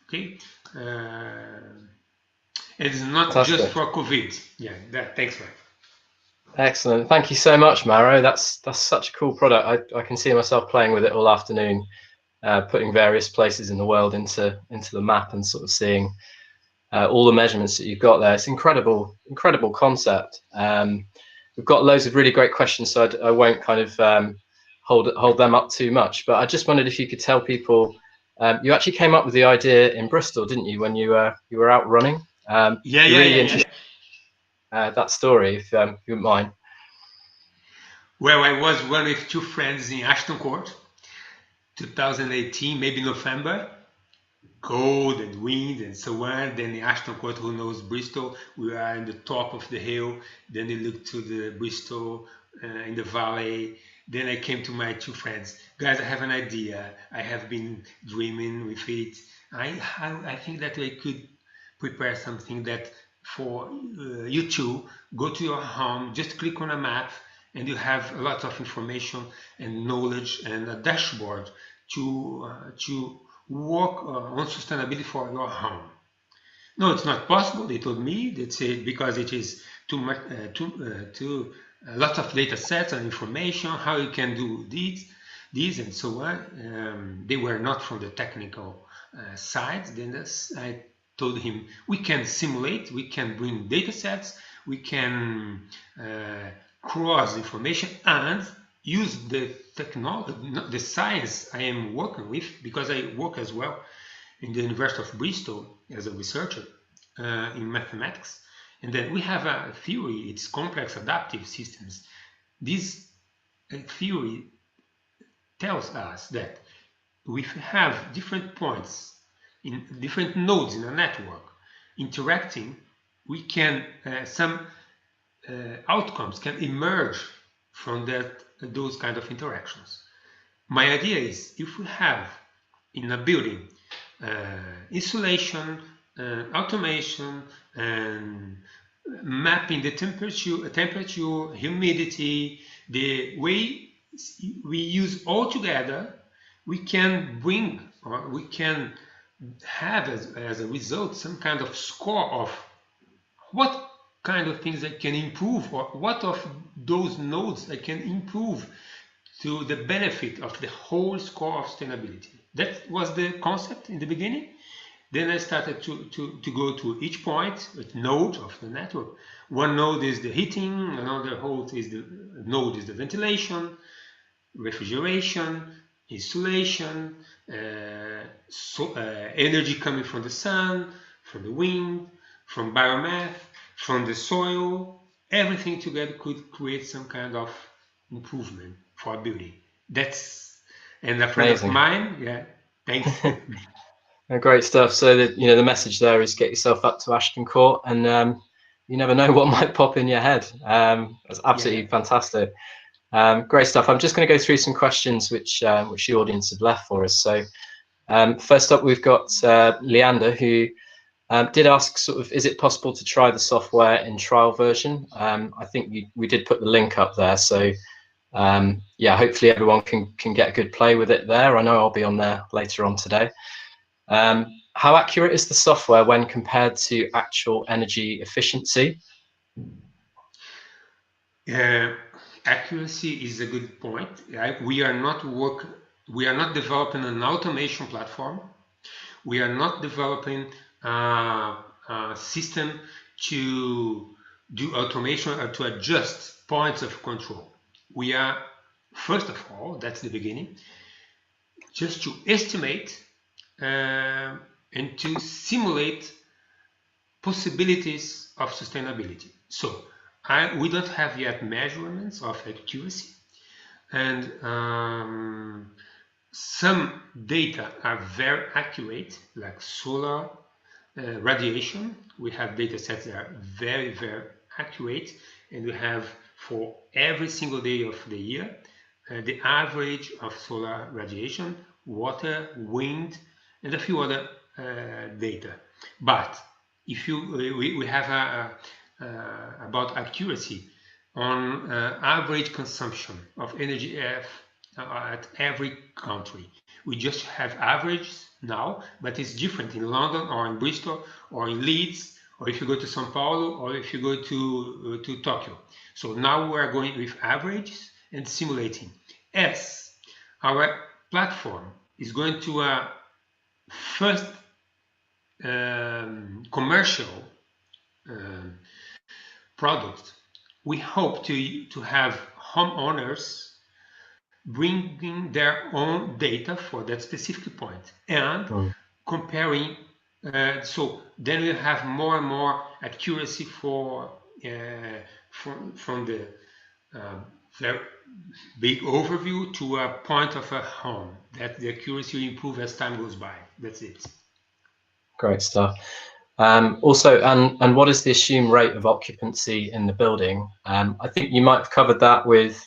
Okay. It's not Fantastic. just for COVID. Yeah, thanks, Mike. Excellent. Thank you so much, Mauro. That's such a cool product. I can see myself playing with it all afternoon, putting various places in the world into the map and sort of seeing all the measurements that you've got there. It's incredible concept. We've got loads of really great questions, so I won't kind of hold them up too much. But I just wondered if you could tell people, you actually came up with the idea in Bristol, didn't you, when you were out running? Yeah. That story, if you wouldn't mind. Well, I was one with two friends in Ashton Court, 2018, maybe November, cold and wind and so on. Then the Ashton Court, who knows Bristol, we are in the top of the hill. Then I looked to the Bristol in the valley. Then I came to my two friends. Guys, I have an idea. I have been dreaming with it. I think that I could prepare something that for you two, go to your home, just click on a map, and you have a lot of information and knowledge and a dashboard to work on sustainability for your home. No, it's not possible. They told me that's it, because it is too much, a lot of data sets and information. How you can do these and so on. They were not from the technical side. Then I told him we can simulate, we can bring data sets, we can cross information and use the technology, the science I am working with, because I work as well in the University of Bristol as a researcher in mathematics. And then we have a theory, it's complex adaptive systems. This theory tells us that we have different points in different nodes in a network interacting, we can some outcomes can emerge from those kind of interactions. My idea is, if we have in a building insulation, automation, and mapping the temperature, humidity, the way we use all together, we can bring, or we can have as a result some kind of score of what kind of things I can improve, or what of those nodes I can improve to the benefit of the whole score of sustainability. That was the concept in the beginning. Then I started to go to each point, each node of the network. One node is the heating, another node is the ventilation, refrigeration, insulation, energy coming from the sun, from the wind, from biomass, from the soil. Everything together could create some kind of improvement for a building. And a friend Amazing. of mine, yeah, thanks. Great stuff. So the message there is get yourself up to Ashton Court, and you never know what might pop in your head. That's absolutely fantastic. Great stuff. I'm just going to go through some questions which the audience have left for us. So first up, we've got Leander, who did ask, sort of, is it possible to try the software in trial version? I think we did put the link up there. So yeah, hopefully everyone can get a good play with it there. I know I'll be on there later on today. How accurate is the software when compared to actual energy efficiency? Accuracy is a good point. We are not developing an automation platform. We are not developing a system to do automation or to adjust points of control. We are, first of all, that's the beginning, just to estimate and to simulate possibilities of sustainability. So we don't have yet measurements of accuracy, and some data are very accurate, like solar radiation. We have data sets that are very, very accurate, and we have for every single day of the year the average of solar radiation, water, wind, and a few other data. But if we have about accuracy on average consumption of energy at every country. We just have averages now, but it's different in London or in Bristol or in Leeds, or if you go to São Paulo, or if you go to Tokyo. So now we are going with averages and simulating. As our platform is going to a first commercial product, we hope to have homeowners bringing their own data for that specific point and comparing. So then we have more and more accuracy from the very big overview to a point of a home. That the accuracy will improve as time goes by. That's it. Great stuff. Also, and what is the assumed rate of occupancy in the building? I think you might have covered that with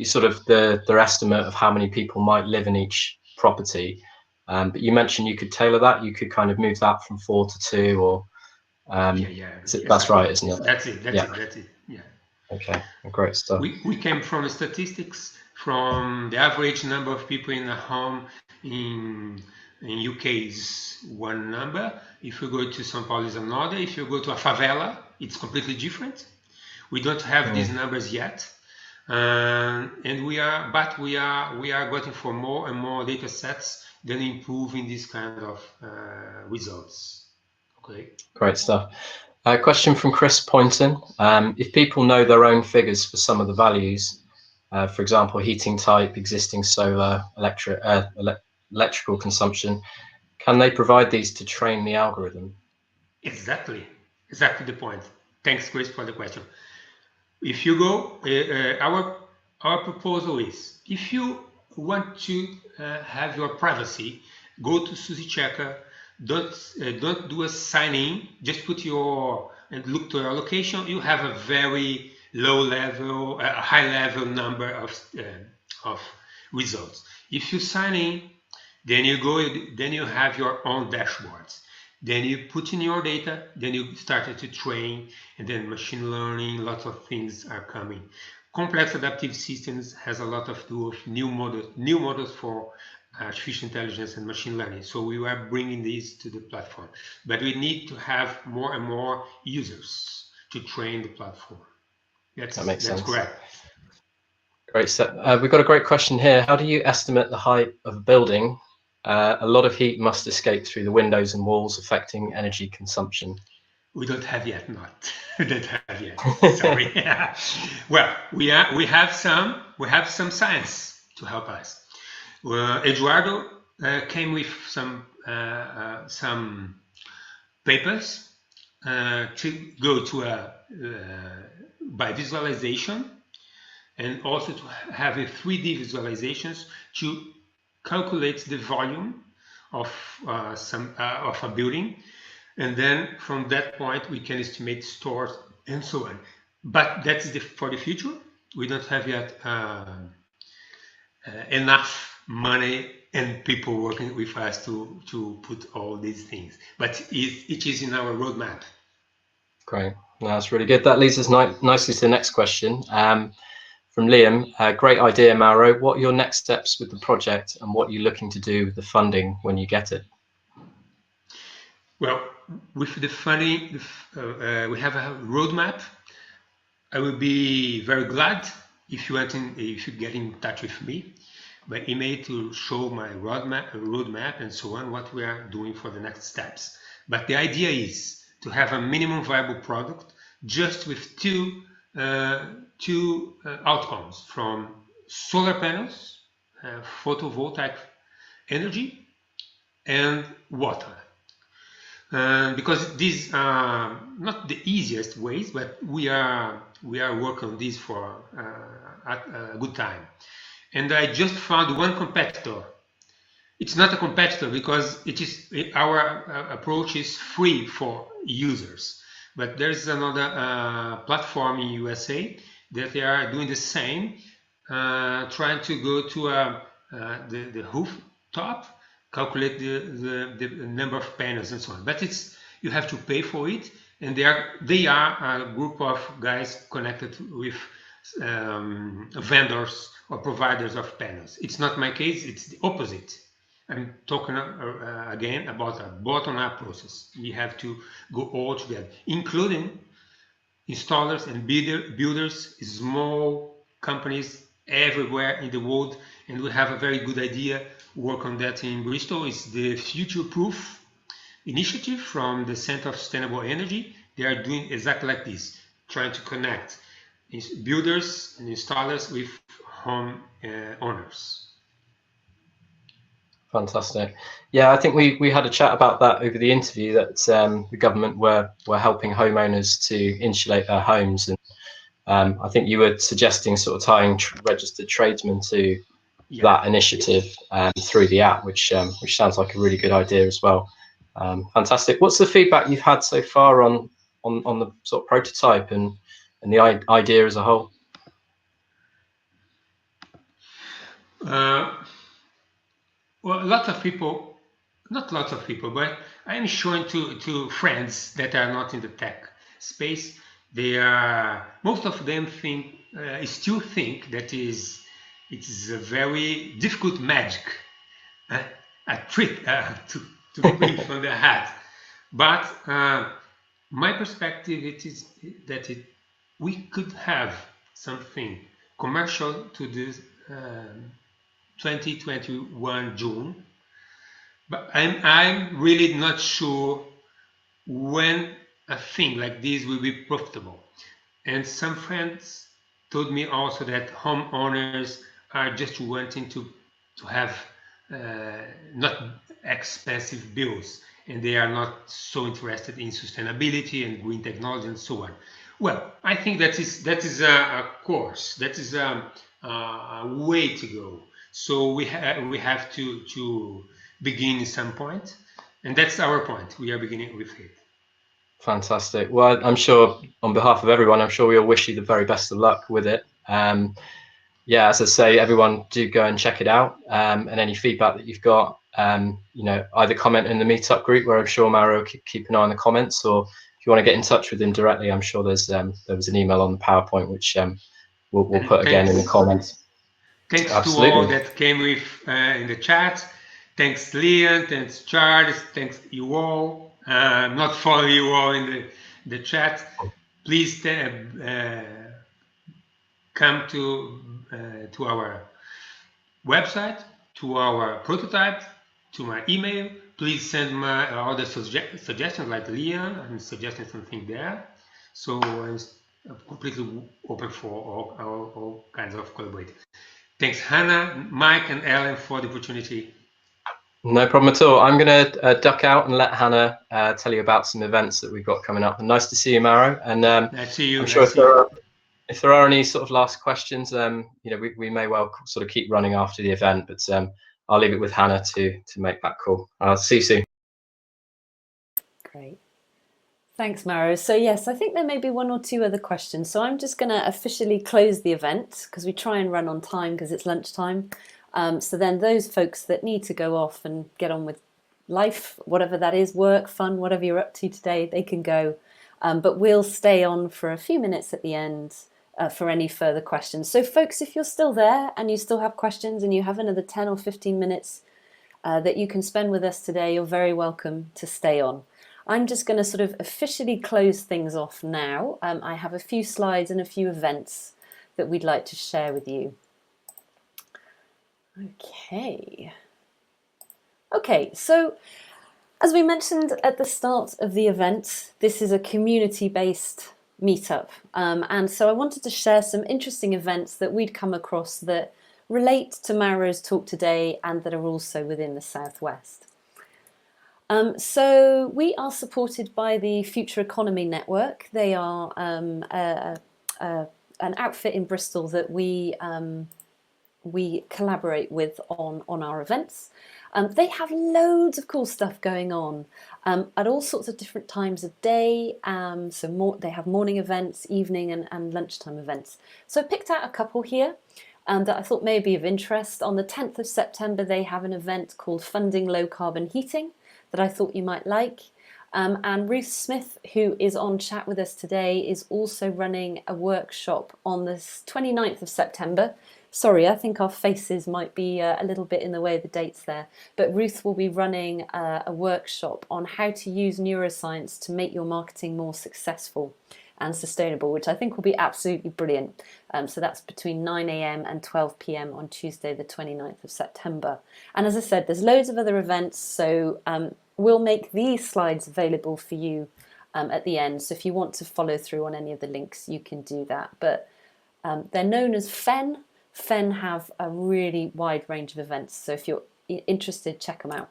sort of their estimate of how many people might live in each property. But you mentioned you could tailor that. You could kind of move that from 4 to 2, or that's right, isn't it? That's it. That's it. Yeah. Okay. Great stuff. We came from the statistics from the average number of people in a home in UK is one number. If you go to São Paulo is another. If you go to a favela, it's completely different. We don't have these numbers yet, and we are getting for more and more data sets, then improving this kind of results. Okay. Great stuff. Question from Chris Poynton. If people know their own figures for some of the values, for example, heating type, existing solar, electrical consumption, can they provide these to train the algorithm? Exactly the point. Thanks, Chris, for the question. If you go, our proposal is, if you want to have your privacy, go to SuSy Checker. Don't do a sign in. Just put and look to your location. You have a very low level, high level number of results. If you sign in, then you have your own dashboards. Then you put in your data. Then you started to train, and then machine learning. Lots of things are coming. Complex adaptive systems has a lot of tools, new models for artificial intelligence and machine learning. So we are bringing these to the platform, but we need to have more and more users to train the platform. That makes sense. That's correct. Great. So we've got a great question here. How do you estimate the height of a building? A lot of heat must escape through the windows and walls, affecting energy consumption. We don't have yet, Sorry. Well, we have some science to help us. Eduardo came with some papers to go to by visualization, and also to have a 3D visualizations to calculate the volume of a building, and then from that point we can estimate stores and so on. But that's for the future. We don't have yet enough money and people working with us to put all these things, but it is in our roadmap. Great. No, that's really good. That leads us nicely to the next question from Liam. Great idea, Mauro. What are your next steps with the project, and what are you looking to do with the funding when you get it? Well, with the funding, we have a roadmap. I will be very glad if you get in touch with me by email to show my roadmap and so on, what we are doing for the next steps. But the idea is to have a minimum viable product just with two outcomes from solar panels, photovoltaic energy, and water. Because these are not the easiest ways, but we are working on this for a good time. And I just found one competitor. It's not a competitor because our approach is free for users. But there's another platform in USA that they are doing the same, trying to go to the rooftop, calculate the number of panels and so on. But you have to pay for it, and they are a group of guys connected with vendors or providers of panels. It's not my case, it's the opposite. I'm talking again about a bottom-up process. We have to go all together, including installers and builders, small companies everywhere in the world, and we have a very good idea. Work on that in Bristol. It's the Future Proof initiative from the Center of Sustainable Energy. They are doing exactly like this, trying to connect builders and installers with home owners. Fantastic. Yeah, I think we had a chat about that over the interview, that the government were helping homeowners to insulate their homes, and I think you were suggesting sort of tying registered tradesmen to that initiative through the app, which sounds like a really good idea as well. Fantastic. What's the feedback you've had so far on the sort of prototype and the idea as a whole? Well, lots of people, not lots of people, but I'm showing to friends that are not in the tech space. Most of them still think that it's a very difficult magic, a trick to bring from the hat. But my perspective is that we could have something commercial to this 2021 June, but I'm really not sure when a thing like this will be profitable. And some friends told me also that homeowners are just wanting to have not expensive bills, and they are not so interested in sustainability and green technology and so on. Well, I think that is a course, that is a way to go. So we have to begin at some point, and that's our point. We are beginning with it. Fantastic. Well, I'm sure on behalf of everyone, I'm sure we all wish you the very best of luck with it. Yeah, as I say, everyone do go and check it out, and any feedback that you've got, either comment in the meetup group, where I'm sure Mauro will keep an eye on the comments, or if you want to get in touch with him directly, I'm sure there was an email on the PowerPoint, which we'll put again in the comments. Thanks Absolutely. to all that came with in the chat. Thanks Leon, thanks Charles, thanks you all. I'm not following you all in the chat. Please come to our website, to our prototype, to my email. Please send my all the suggestions, like Leon. I'm suggesting something there. So I'm completely open for all kinds of collaboration. Thanks, Hannah, Mike, and Ellen for the opportunity. No problem at all. I'm going to duck out and let Hannah tell you about some events that we've got coming up. And nice to see you, Mauro. And I see you. I'm sure if there are any sort of last questions, we may well sort of keep running after the event, but I'll leave it with Hannah to make that call. I'll see you soon. Great. Thanks, Mauro. So yes, I think there may be one or two other questions. So I'm just going to officially close the event, because we try and run on time because it's lunchtime. So then those folks that need to go off and get on with life, whatever that is, work, fun, whatever you're up to today, they can go. But we'll stay on for a few minutes at the end for any further questions. So folks, if you're still there and you still have questions and you have another 10 or 15 minutes that you can spend with us today, you're very welcome to stay on. I'm just going to sort of officially close things off now. I have a few slides and a few events that we'd like to share with you. Okay, so As we mentioned at the start of the event, this is a community-based meetup, and so I wanted to share some interesting events that we'd come across that relate to Mauro's talk today and that are also within the Southwest. So we are supported by the Future Economy Network. They are an outfit in Bristol that we collaborate with on our events. They have loads of cool stuff going on at all sorts of different times of day. They have morning events, evening and lunchtime events. So I picked out a couple here that I thought may be of interest. On the 10th of September, they have an event called Funding Low Carbon Heating that I thought you might like. And Ruth Smith, who is on chat with us today, is also running a workshop on the 29th of September. Sorry, I think our faces might be a little bit in the way of the dates there. But Ruth will be running a workshop on how to use neuroscience to make your marketing more successful and sustainable, which I think will be absolutely brilliant. So that's between 9 AM and 12 PM on Tuesday, the 29th of September. And as I said, there's loads of other events, so we'll make these slides available for you at the end. So if you want to follow through on any of the links, you can do that. But they're known as FEN. FEN have a really wide range of events, so if you're interested, check them out.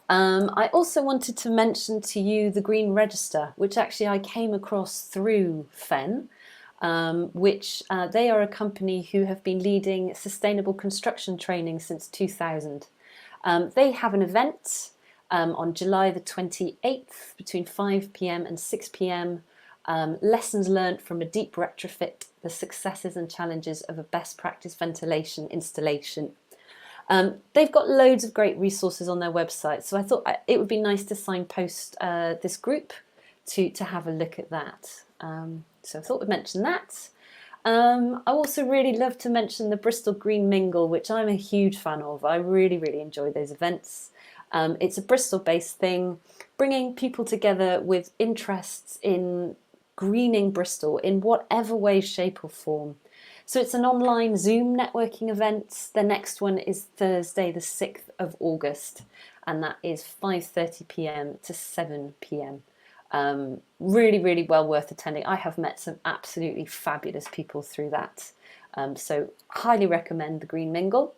I also wanted to mention to you the Green Register, which actually I came across through FEN, which they are a company who have been leading sustainable construction training since 2000. They have an event on July the 28th between 5 PM and 6 PM. Lessons learned from a deep retrofit, the successes and challenges of a best practice ventilation installation. They've got loads of great resources on their website, so I thought it would be nice to signpost this group to have a look at that. So I thought we'd mention that. I also really love to mention the Bristol Green Mingle, which I'm a huge fan of. I really, really enjoy those events. It's a Bristol-based thing, bringing people together with interests in greening Bristol in whatever way, shape or form. So it's an online Zoom networking event. The next one is Thursday, the 6th of August, and that is 5:30 PM to 7 PM. Really, really well worth attending. I have met some absolutely fabulous people through that. So highly recommend the Green Mingle.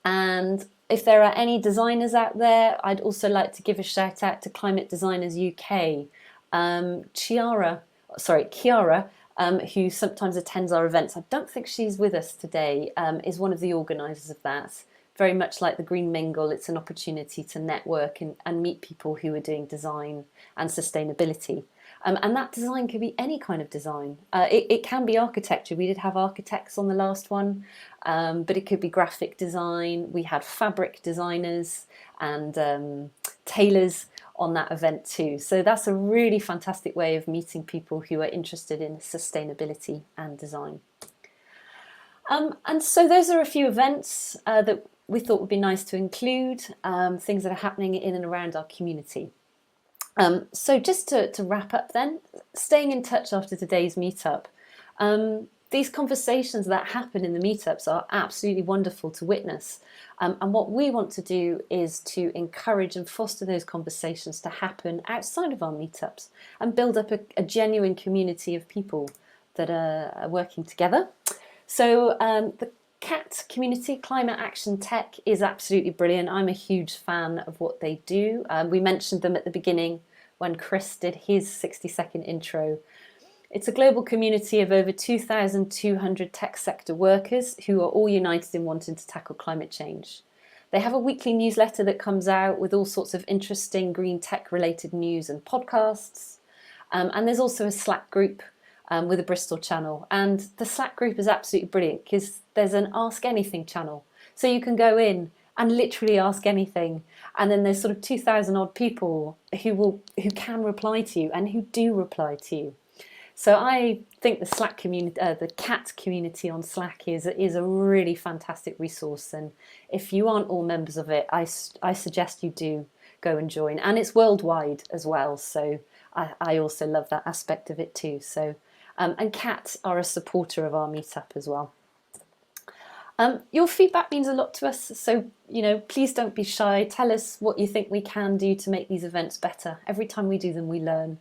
And if there are any designers out there, I'd also like to give a shout out to Climate Designers UK. Chiara, who sometimes attends our events, I don't think she's with us today, is one of the organisers of that. Very much like the Green Mingle, it's an opportunity to network and meet people who are doing design and sustainability. And that design could be any kind of design. It can be architecture. We did have architects on the last one, but it could be graphic design. We had fabric designers and tailors on that event too. So that's a really fantastic way of meeting people who are interested in sustainability and design. And so those are a few events that we thought would be nice to include, things that are happening in and around our community. So just to wrap up then, staying in touch after today's meetup. These conversations that happen in the meetups are absolutely wonderful to witness. And what we want to do is to encourage and foster those conversations to happen outside of our meetups and build up a genuine community of people that are working together. So the CAT community, Climate Action Tech, is absolutely brilliant. I'm a huge fan of what they do. We mentioned them at the beginning when Chris did his 60-second intro. It's a global community of over 2,200 tech sector workers who are all united in wanting to tackle climate change. They have a weekly newsletter that comes out with all sorts of interesting green tech related news and podcasts. And there's also a Slack group with a Bristol channel. And the Slack group is absolutely brilliant because there's an Ask Anything channel. So you can go in and literally ask anything. And then there's sort of 2,000 odd people who can reply to you and who do reply to you. So I think the Slack community, the CAT community on Slack is a really fantastic resource. And if you aren't all members of it, I suggest you do go and join. And it's worldwide as well. So I also love that aspect of it too. So and CAT are a supporter of our meetup as well. Your feedback means a lot to us, so please don't be shy. Tell us what you think we can do to make these events better. Every time we do them, we learn.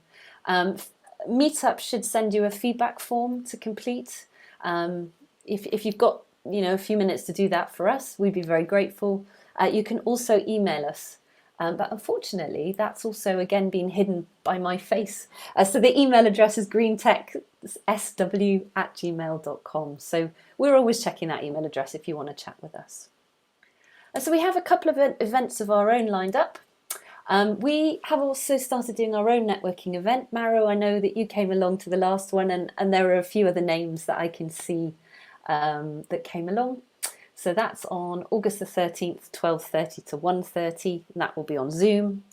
Meetup should send you a feedback form to complete. If you've got a few minutes to do that for us, we'd be very grateful. You can also email us. But unfortunately, that's also again been hidden by my face. So the email address is greentechsw@gmail.com. So we're always checking that email address if you want to chat with us. So we have a couple of events of our own lined up. We have also started doing our own networking event. Mauro, I know that you came along to the last one, and there are a few other names that I can see that came along. So that's on August the 13th, 12:30 to 1:30, and that will be on Zoom.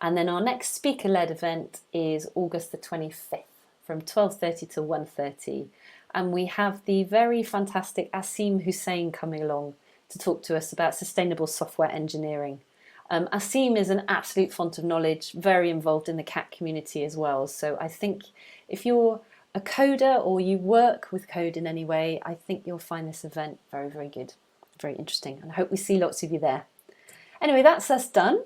And then our next speaker-led event is August the 25th from 12:30 to 1:30. And we have the very fantastic Asim Hussein coming along to talk to us about sustainable software engineering. Asim is an absolute font of knowledge, very involved in the CAT community as well. So I think if you're a coder or you work with code in any way, I think you'll find this event very, very good, very interesting, and I hope we see lots of you there. Anyway, that's us done.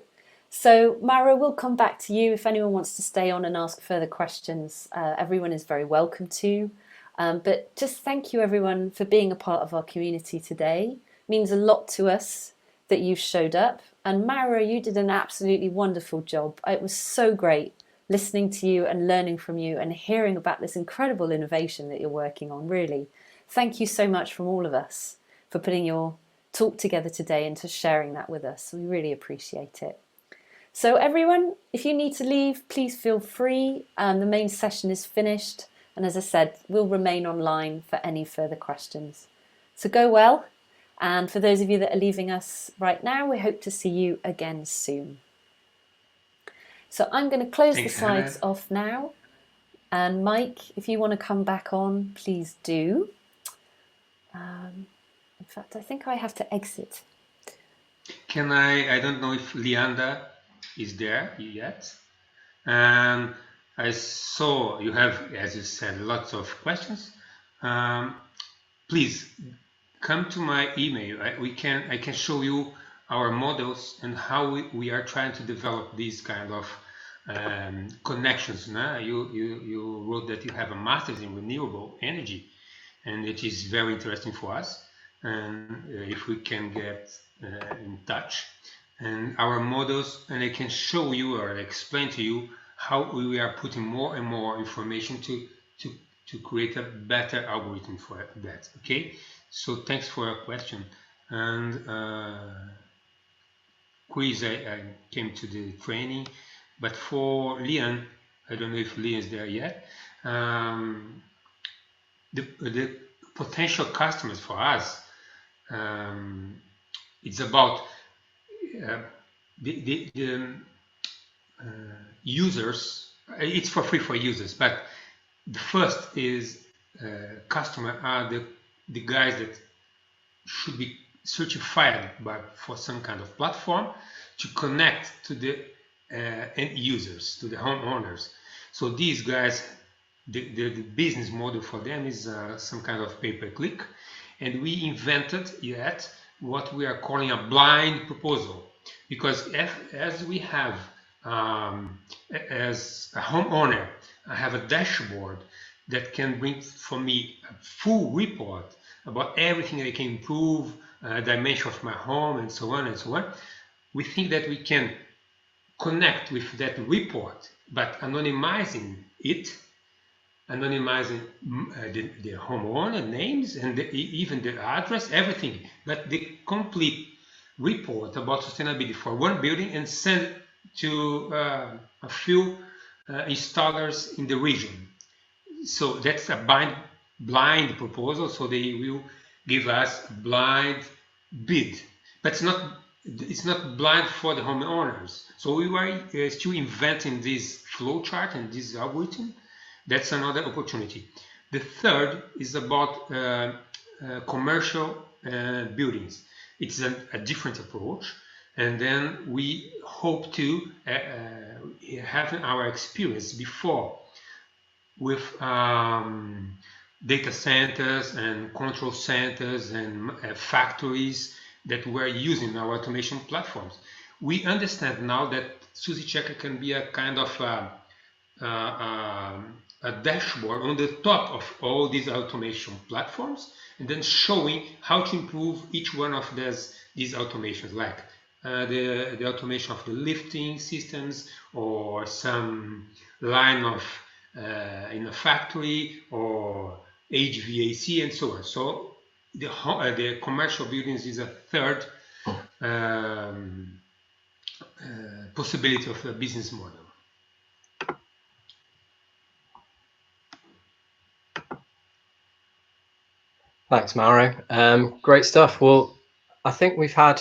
So Mauro, we'll come back to you if anyone wants to stay on and ask further questions. Everyone is very welcome to. But just thank you everyone for being a part of our community today. It means a lot to us that you showed up. And Mauro, you did an absolutely wonderful job. It was so great listening to you and learning from you and hearing about this incredible innovation that you're working on, really. Thank you so much from all of us for putting your talk together today and for sharing that with us. We really appreciate it. So everyone, if you need to leave, please feel free. The main session is finished. And as I said, we'll remain online for any further questions. So go well. And for those of you that are leaving us right now, we hope to see you again soon. So I'm going to close the slides off now. And Mike, if you want to come back on, please do. In fact, I think I have to exit. Can I don't know if Leanda is there yet. I saw you have, as you said, lots of questions. Please come to my email. I can show you our models and how we are trying to develop these kind of connections. No? You wrote that you have a master's in renewable energy, and it is very interesting for us. And if we can get in touch, and our models, and I can show you or explain to you how we are putting more and more information to create a better algorithm for that. Okay, so thanks for your question. And Chris, I came to the training, but for Leon, I don't know if Leon is there yet. The potential customers for us, it's about the users. It's for free for users, but the first is customer are the guys that should be certified for some kind of platform to connect to the end users, to the homeowners. So these guys, the business model for them is some kind of pay-per-click, and we invented yet what we are calling a blind proposal, because as we have as a homeowner, I have a dashboard that can bring for me a full report about everything I can improve, dimension of my home, and so on and so on. We think that we can connect with that report, but anonymizing it, anonymizing the homeowner names and even the address, everything, but the complete report about sustainability for one building and send it to a few installers in the region. So that's a blind proposal, so they will give us a blind bid, but it's not blind for the homeowners. So we were still inventing this flowchart and this algorithm. That's another opportunity. The third is about commercial buildings. It's a different approach, and then we hope to have our experience before with data centers and control centers and factories that were using our automation platforms. We understand now that SuSy Checker can be a kind of a dashboard on the top of all these automation platforms, and then showing how to improve each one of these automations, like the automation of the lifting systems, or some line of in a factory, or HVAC, and so on. So the commercial buildings is a third possibility of a business model. Thanks, Mauro. Great stuff. Well, I think we've had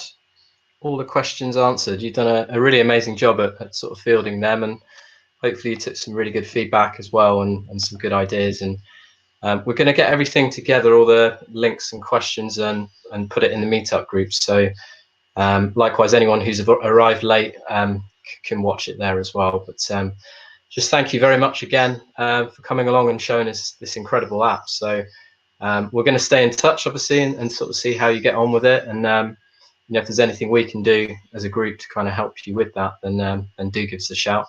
all the questions answered. You've done a really amazing job at sort of fielding them, and hopefully you took some really good feedback as well, and some good ideas. And we're going to get everything together, all the links and questions, and put it in the meetup group. So likewise, anyone who's arrived late can watch it there as well. But just thank you very much again for coming along and showing us this incredible app. So we're going to stay in touch, obviously, and sort of see how you get on with it. And you know, if there's anything we can do as a group to kind of help you with that, then do give us a shout.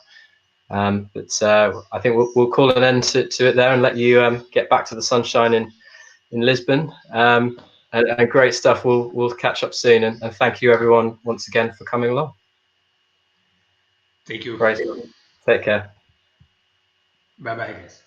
But I think we'll call an end to it there, and let you get back to the sunshine in Lisbon. And great stuff. We'll catch up soon, and thank you everyone once again for coming along. Thank you. Great. Take care. Bye bye, guys.